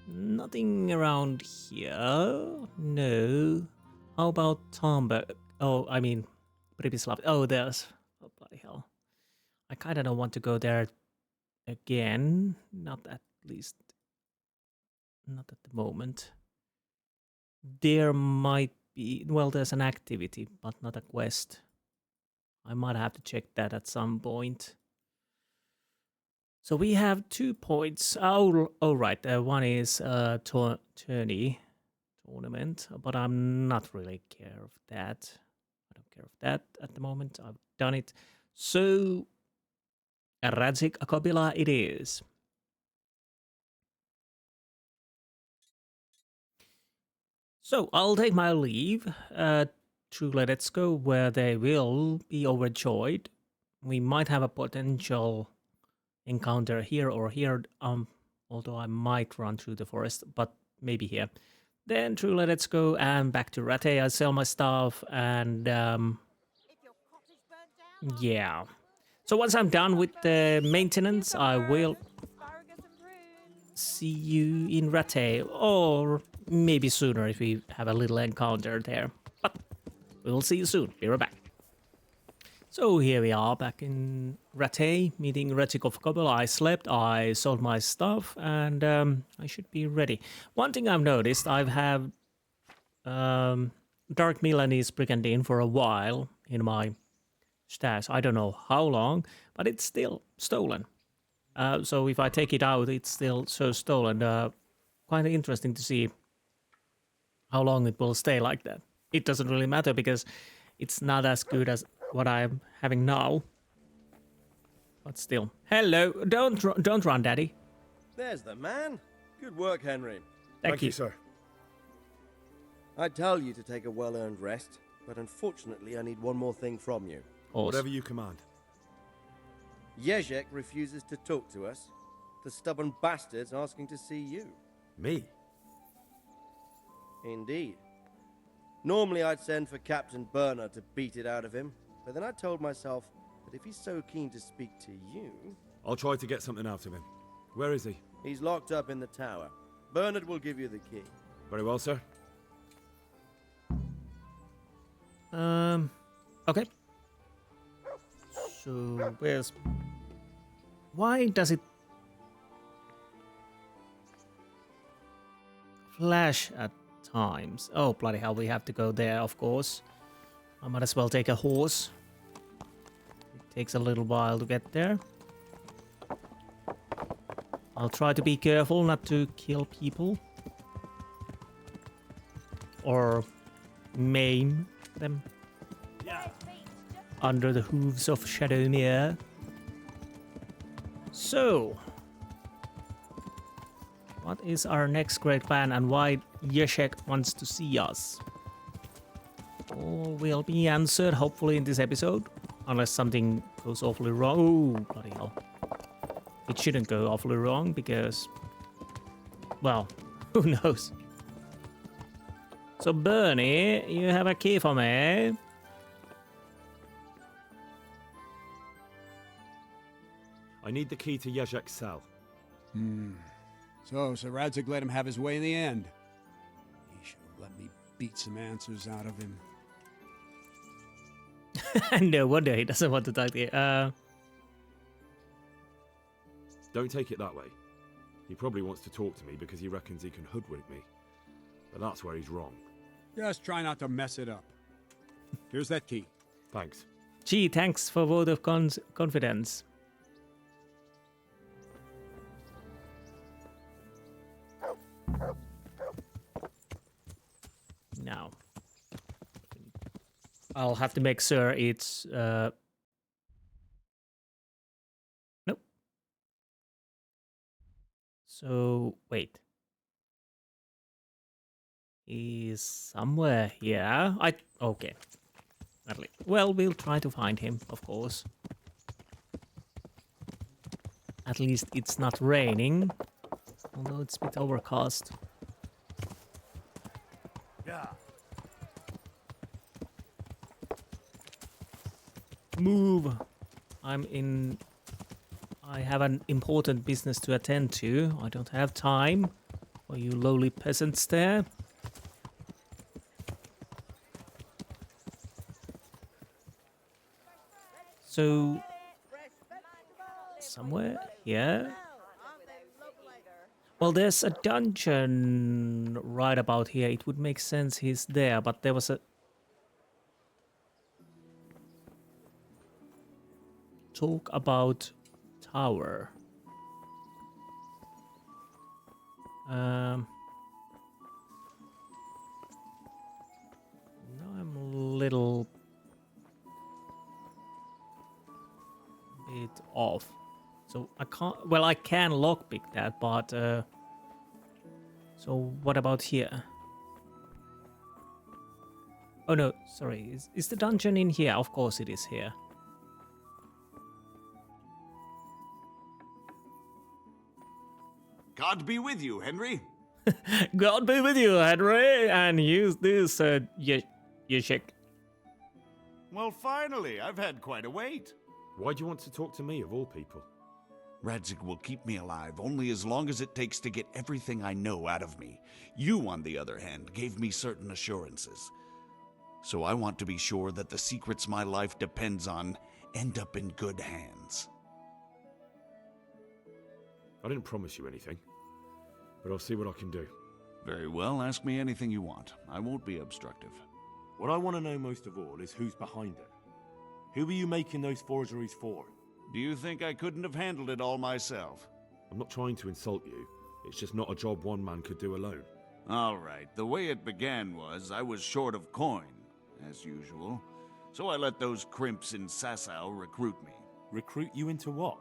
Nothing around here. No. How about Tomberg? Oh, I mean, Pribislav. Oh, there's... Oh, bloody hell. I kind of don't want to go there again. Not at least... Not at the moment. There might be... Well, there's an activity, but not a quest. I might have to check that at some point. So we have 2 points. Oh right. One is tournament, but I'm not really care of that. I don't care of that at the moment. I've done it. So Radzig Akobila it is. So I'll take my leave. Truly, let's go where they will be overjoyed. We might have a potential encounter here or here. Although I might run through the forest, but maybe here. Then truly, let's go and back to Rattay. I sell my stuff and yeah. So once I'm done with the maintenance, I will see you in Rattay, or maybe sooner if we have a little encounter there. But we will see you soon. Be right back. So here we are back in Rattay, meeting Radzig of Kobel. I slept, I sold my stuff, and I should be ready. One thing I've noticed, I've had Dark Milanese Brigandine for a while in my stash. I don't know how long, but it's still stolen. So if I take it out, it's still so stolen. Quite interesting to see how long it will stay like that. It doesn't really matter because it's not as good as what I'm having now. But still. Hello, don't run, Daddy. There's the man. Good work, Henry. Thank you, sir. I tell you to take a well-earned rest, but unfortunately I need one more thing from you. Whatever you command. Jezek refuses to talk to us. The stubborn bastard's asking to see you. Me? Indeed. Normally I'd send for Captain Burner to beat it out of him, but then I told myself that if he's so keen to speak to you... I'll try to get something out of him. Where is he? He's locked up in the tower. Bernard will give you the key. Very well, sir. Okay. So, where's... Why does it... flash at times? Oh, bloody hell, we have to go there, of course. I might as well take a horse. It takes a little while to get there. I'll try to be careful not to kill people. Or maim them. Under the hooves of Shadowmere. So, what is our next great plan and why Jezek wants to see us? All will be answered hopefully in this episode, unless something goes awfully wrong. Oh, bloody hell. It shouldn't go awfully wrong because, well, who knows? So Bernie, you have a key for me. I need the key to Jezek's cell. So Radzig let him have his way in the end. He should have let me beat some answers out of him. No wonder he doesn't want to talk to you. Don't take it that way. He probably wants to talk to me because he reckons he can hoodwink me. But that's where he's wrong. Just try not to mess it up. Here's that key. Thanks. Gee, thanks for vote of confidence. Now, I'll have to make sure it's nope. So wait, he's somewhere here. Okay. At least, well, we'll try to find him, of course. At least it's not raining, although it's a bit overcast. Yeah. Move. I have an important business to attend to. I don't have time for you lowly peasants there. So, somewhere here? Well, there's a dungeon right about here. It would make sense he's there, but there was a... talk about tower. Now I'm a little bit off. So I can't, well, I can lockpick that, but so what about here? Oh no, sorry. Is the dungeon in here? Of course it is here. God be with you, Henry. God be with you, Henry, and use this, Yeshik. Well, finally, I've had quite a wait. Why do you want to talk to me, of all people? Radzig will keep me alive only as long as it takes to get everything I know out of me. You, on the other hand, gave me certain assurances. So I want to be sure that the secrets my life depends on end up in good hands. I didn't promise you anything, but I'll see what I can do. Very well, ask me anything you want. I won't be obstructive. What I want to know most of all is who's behind it. Who were you making those forgeries for? Do you think I couldn't have handled it all myself? I'm not trying to insult you. It's just not a job one man could do alone. All right, the way it began was I was short of coin, as usual. So I let those crimps in Sasau recruit me. Recruit you into what?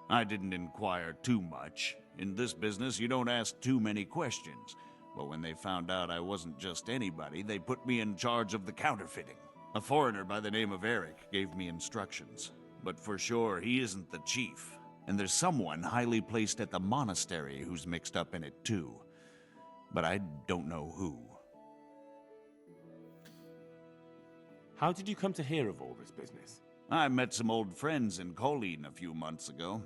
I didn't inquire too much. In this business, you don't ask too many questions. But when they found out I wasn't just anybody, they put me in charge of the counterfeiting. A foreigner by the name of Eric gave me instructions. But for sure, he isn't the chief. And there's someone highly placed at the monastery who's mixed up in it too. But I don't know who. How did you come to hear of all this business? I met some old friends in Colleen a few months ago,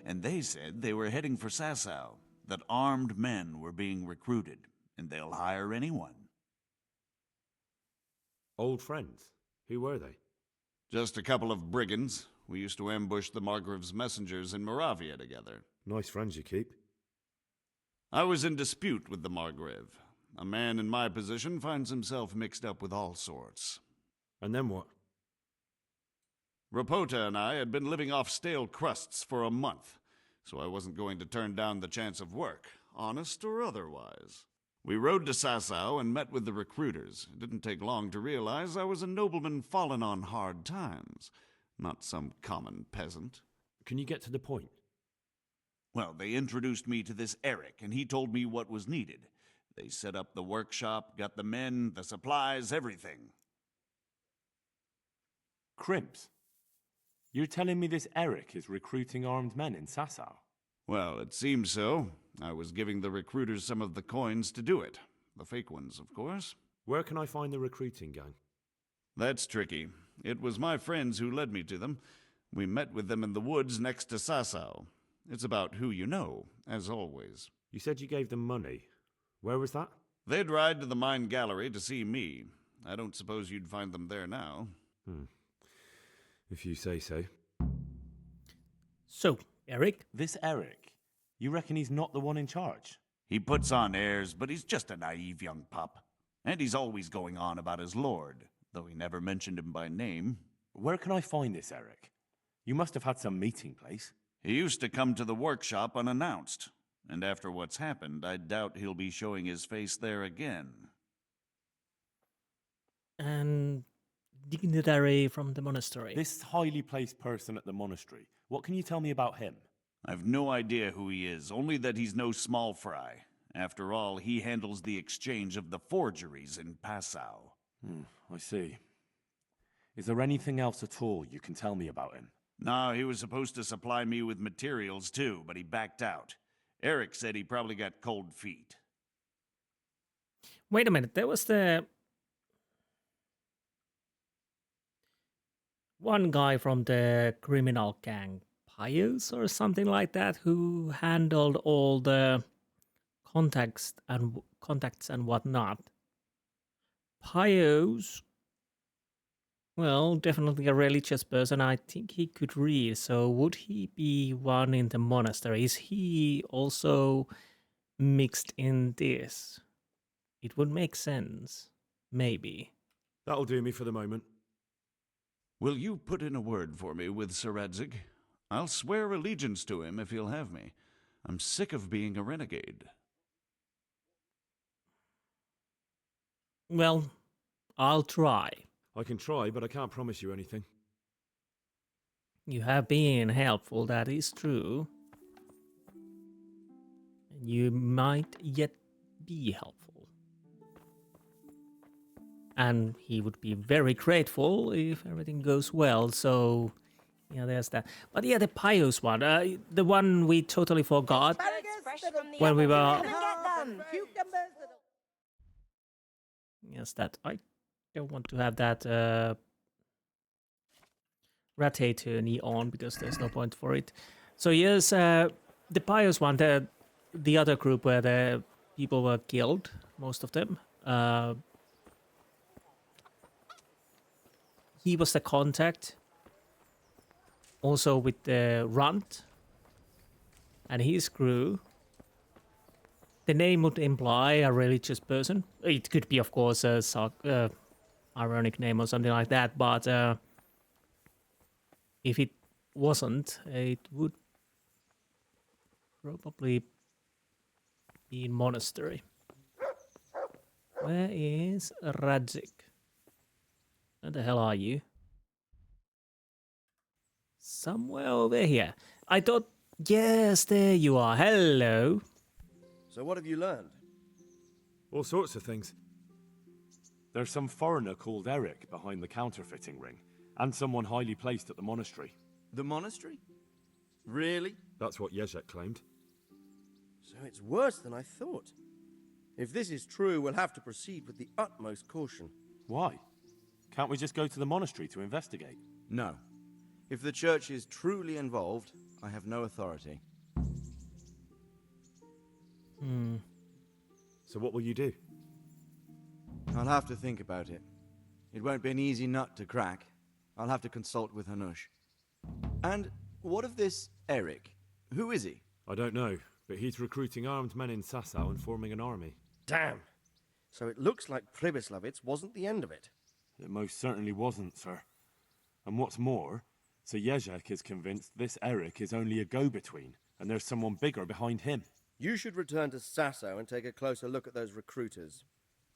and they said they were heading for Sasau, that armed men were being recruited, and they'll hire anyone. Old friends? Who were they? Just a couple of brigands. We used to ambush the Margrave's messengers in Moravia together. Nice friends you keep. I was in dispute with the Margrave. A man in my position finds himself mixed up with all sorts. And then what? Rapota and I had been living off stale crusts for a month, so I wasn't going to turn down the chance of work, honest or otherwise. We rode to Sasau and met with the recruiters. It didn't take long to realize I was a nobleman fallen on hard times, not some common peasant. Can you get to the point? Well, they introduced me to this Eric, and he told me what was needed. They set up the workshop, got the men, the supplies, everything. Crimps? You're telling me this Eric is recruiting armed men in Sasau? Well, it seems so. I was giving the recruiters some of the coins to do it. The fake ones, of course. Where can I find the recruiting gang? That's tricky. It was my friends who led me to them. We met with them in the woods next to Sasau. It's about who you know, as always. You said you gave them money. Where was that? They'd ride to the mine gallery to see me. I don't suppose you'd find them there now. If you say so. So, Eric? This Eric, you reckon he's not the one in charge? He puts on airs, but he's just a naive young pup. And he's always going on about his lord, though he never mentioned him by name. Where can I find this Eric? You must have had some meeting place. He used to come to the workshop unannounced. And after what's happened, I doubt he'll be showing his face there again. And dignitary from the monastery. This highly placed person at the monastery, what can you tell me about him? I've no idea who he is, only that he's no small fry. After all, he handles the exchange of the forgeries in Passau. I see. Is there anything else at all you can tell me about him? No, he was supposed to supply me with materials too, but he backed out. Eric said he probably got cold feet. Wait a minute, there was the one guy from the criminal gang, Pius or something like that, who handled all the contacts and whatnot. Pius, well, definitely a religious person. I think he could read. So would he be one in the monastery? Is he also mixed in this? It would make sense, maybe. That'll do me for the moment. Will you put in a word for me with Sir Radzig? I'll swear allegiance to him if he'll have me. I'm sick of being a renegade. Well, I'll try. I can try, but I can't promise you anything. You have been helpful, that is true. And you might yet be helpful. And he would be very grateful if everything goes well. So, yeah, there's that. But yeah, the pious one, the one we totally forgot when we were. Yes, that I don't want to have that Rattay tourney on because there's no point for it. So yes, the pious one, the other group where the people were killed, most of them. He was the contact, also with the runt and his crew. The name would imply a religious person. It could be, of course, a ironic name or something like that, but if it wasn't, it would probably be in monastery. Where is Radzig? Where the hell are you? Somewhere over here. I thought, yes, there you are. Hello. So what have you learned? All sorts of things. There's some foreigner called Eric behind the counterfeiting ring, and someone highly placed at the monastery. The monastery? Really? That's what Jezek claimed. So it's worse than I thought. If this is true, we'll have to proceed with the utmost caution. Why? Can't we just go to the monastery to investigate? No. If the church is truly involved, I have no authority. So what will you do? I'll have to think about it. It won't be an easy nut to crack. I'll have to consult with Hanush. And what of this Eric? Who is he? I don't know, but he's recruiting armed men in Sasau and forming an army. Damn! So it looks like Pribyslavitz wasn't the end of it. It most certainly wasn't, sir. And what's more, Sir Jezek is convinced this Eric is only a go-between, and there's someone bigger behind him. You should return to Sasau and take a closer look at those recruiters.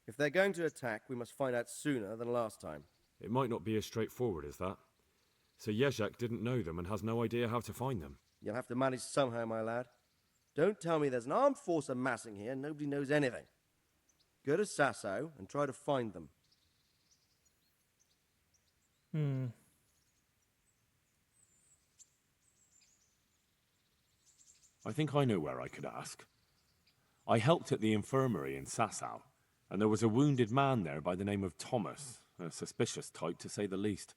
If they're going to attack, we must find out sooner than last time. It might not be as straightforward as that. Sir Jezek didn't know them and has no idea how to find them. You'll have to manage somehow, my lad. Don't tell me there's an armed force amassing here and nobody knows anything. Go to Sasau and try to find them. I think I know where I could ask. I helped at the infirmary in Sasau, and there was a wounded man there by the name of Thomas, a suspicious type to say the least.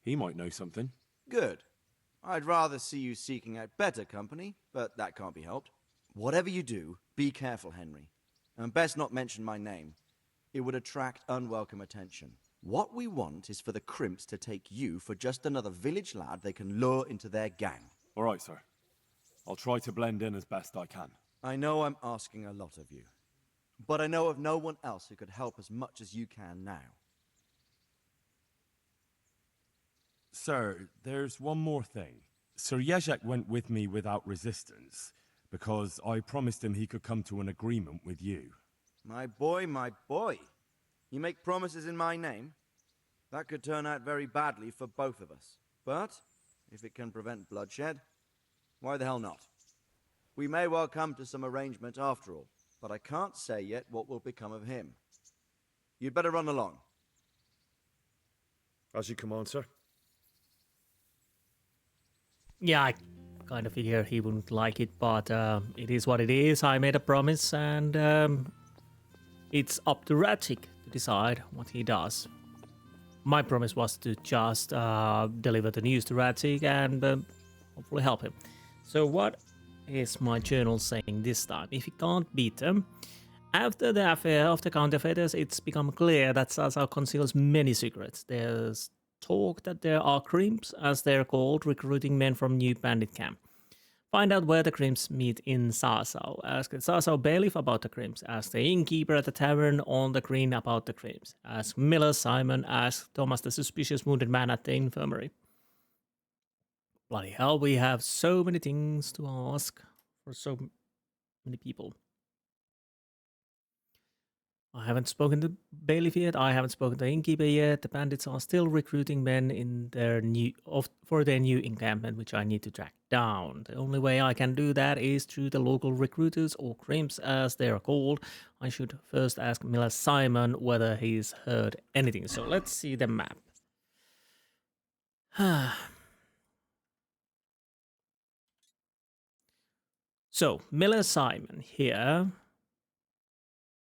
He might know something. Good. I'd rather see you seeking out better company, but that can't be helped. Whatever you do, be careful, Henry. And best not mention my name. It would attract unwelcome attention. What we want is for the crimps to take you for just another village lad they can lure into their gang. All right, sir. I'll try to blend in as best I can. I know I'm asking a lot of you, but I know of no one else who could help as much as you can now. Sir, there's one more thing. Sir Jezek went with me without resistance, because I promised him he could come to an agreement with you. My boy, my boy. You make promises in my name? That could turn out very badly for both of us. But, if it can prevent bloodshed, why the hell not? We may well come to some arrangement after all, but I can't say yet what will become of him. You'd better run along. As you command, sir. Yeah, I kind of figure he wouldn't like it, but it is what it is. I made a promise, and it's up to Radzig to decide what he does. My promise was to just deliver the news to Radzig and hopefully help him. So what is my journal saying this time? If he can't beat them, after the affair of the counterfeiters, it's become clear that Sasau conceals many secrets. There's talk that there are crimps, as they're called, recruiting men from new bandit camp. Find out where the crimps meet in Sasau. Ask the Sasau bailiff about the crimps. Ask the innkeeper at the tavern on the green about the crimps. Ask Miller Simon. Ask Thomas, the suspicious wounded man at the infirmary. Bloody hell, we have so many things to ask for so many people. I haven't spoken to bailiff yet. I haven't spoken to innkeeper yet. The bandits are still recruiting men in their for their new encampment, which I need to track down. The only way I can do that is through the local recruiters, or crimps as they are called. I should first ask Miller Simon whether he's heard anything. So let's see the map. So Miller Simon here.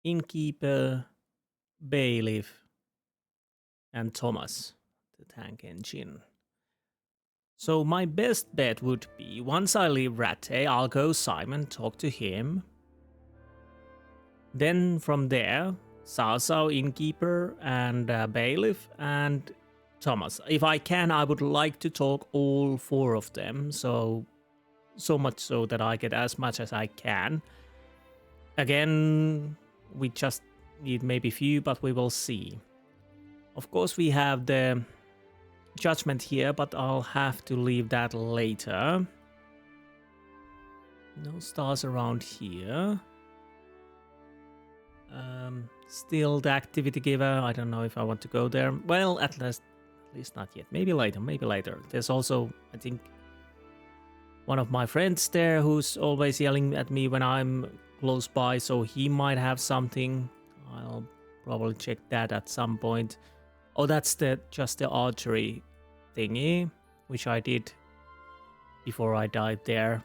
Innkeeper, bailiff, and Thomas, the tank engine. So my best bet would be, once I leave Rattay, I'll go Simon, talk to him. Then from there, Sao, innkeeper, and bailiff, and Thomas. If I can, I would like to talk all 4 of them, so much so that I get as much as I can. Again, we just need maybe few, but we will see. Of course, we have the judgment here, but I'll have to leave that later. No stars around here. Still the activity giver. I don't know if I want to go there. Well, at least not yet. Maybe later. There's also, I think, one of my friends there who's always yelling at me when I'm close by, so he might have something. I'll probably check that at some point. Oh, that's just the archery thingy, which I did before I died there.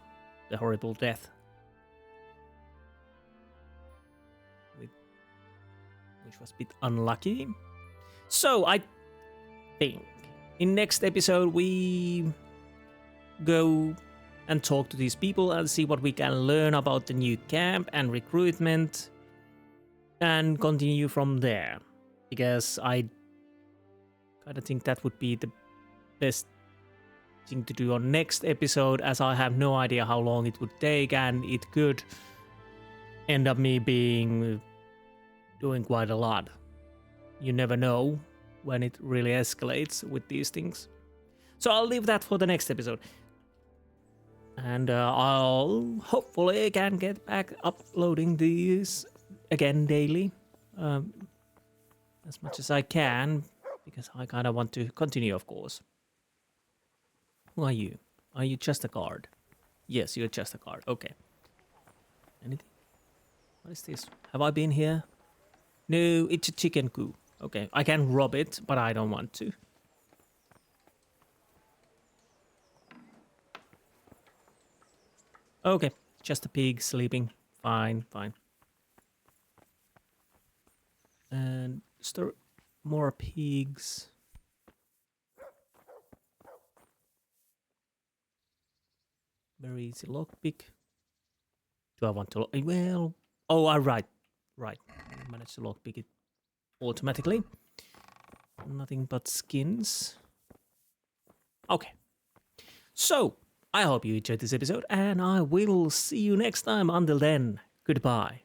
The horrible death. Which was a bit unlucky. So I think in next episode we go and talk to these people and see what we can learn about the new camp and recruitment, and continue from there. Because I kind of think that would be the best thing to do on next episode, as I have no idea how long it would take, and it could end up me doing quite a lot. You never know when it really escalates with these things. So I'll leave that for the next episode. And I'll hopefully can get back uploading these again daily. As much as I can, because I kind of want to continue, of course. Who are you? Are you just a guard? Yes, you're just a guard. Okay. Anything? What is this? Have I been here? No, it's a chicken coop. Okay, I can rob it, but I don't want to. Okay, just a pig sleeping. Fine. And store more pigs. Very easy lockpick. Do I want to? Well, oh, right. I managed to lockpick it automatically. Nothing but skins. Okay. So, I hope you enjoyed this episode, and I will see you next time. Until then, goodbye.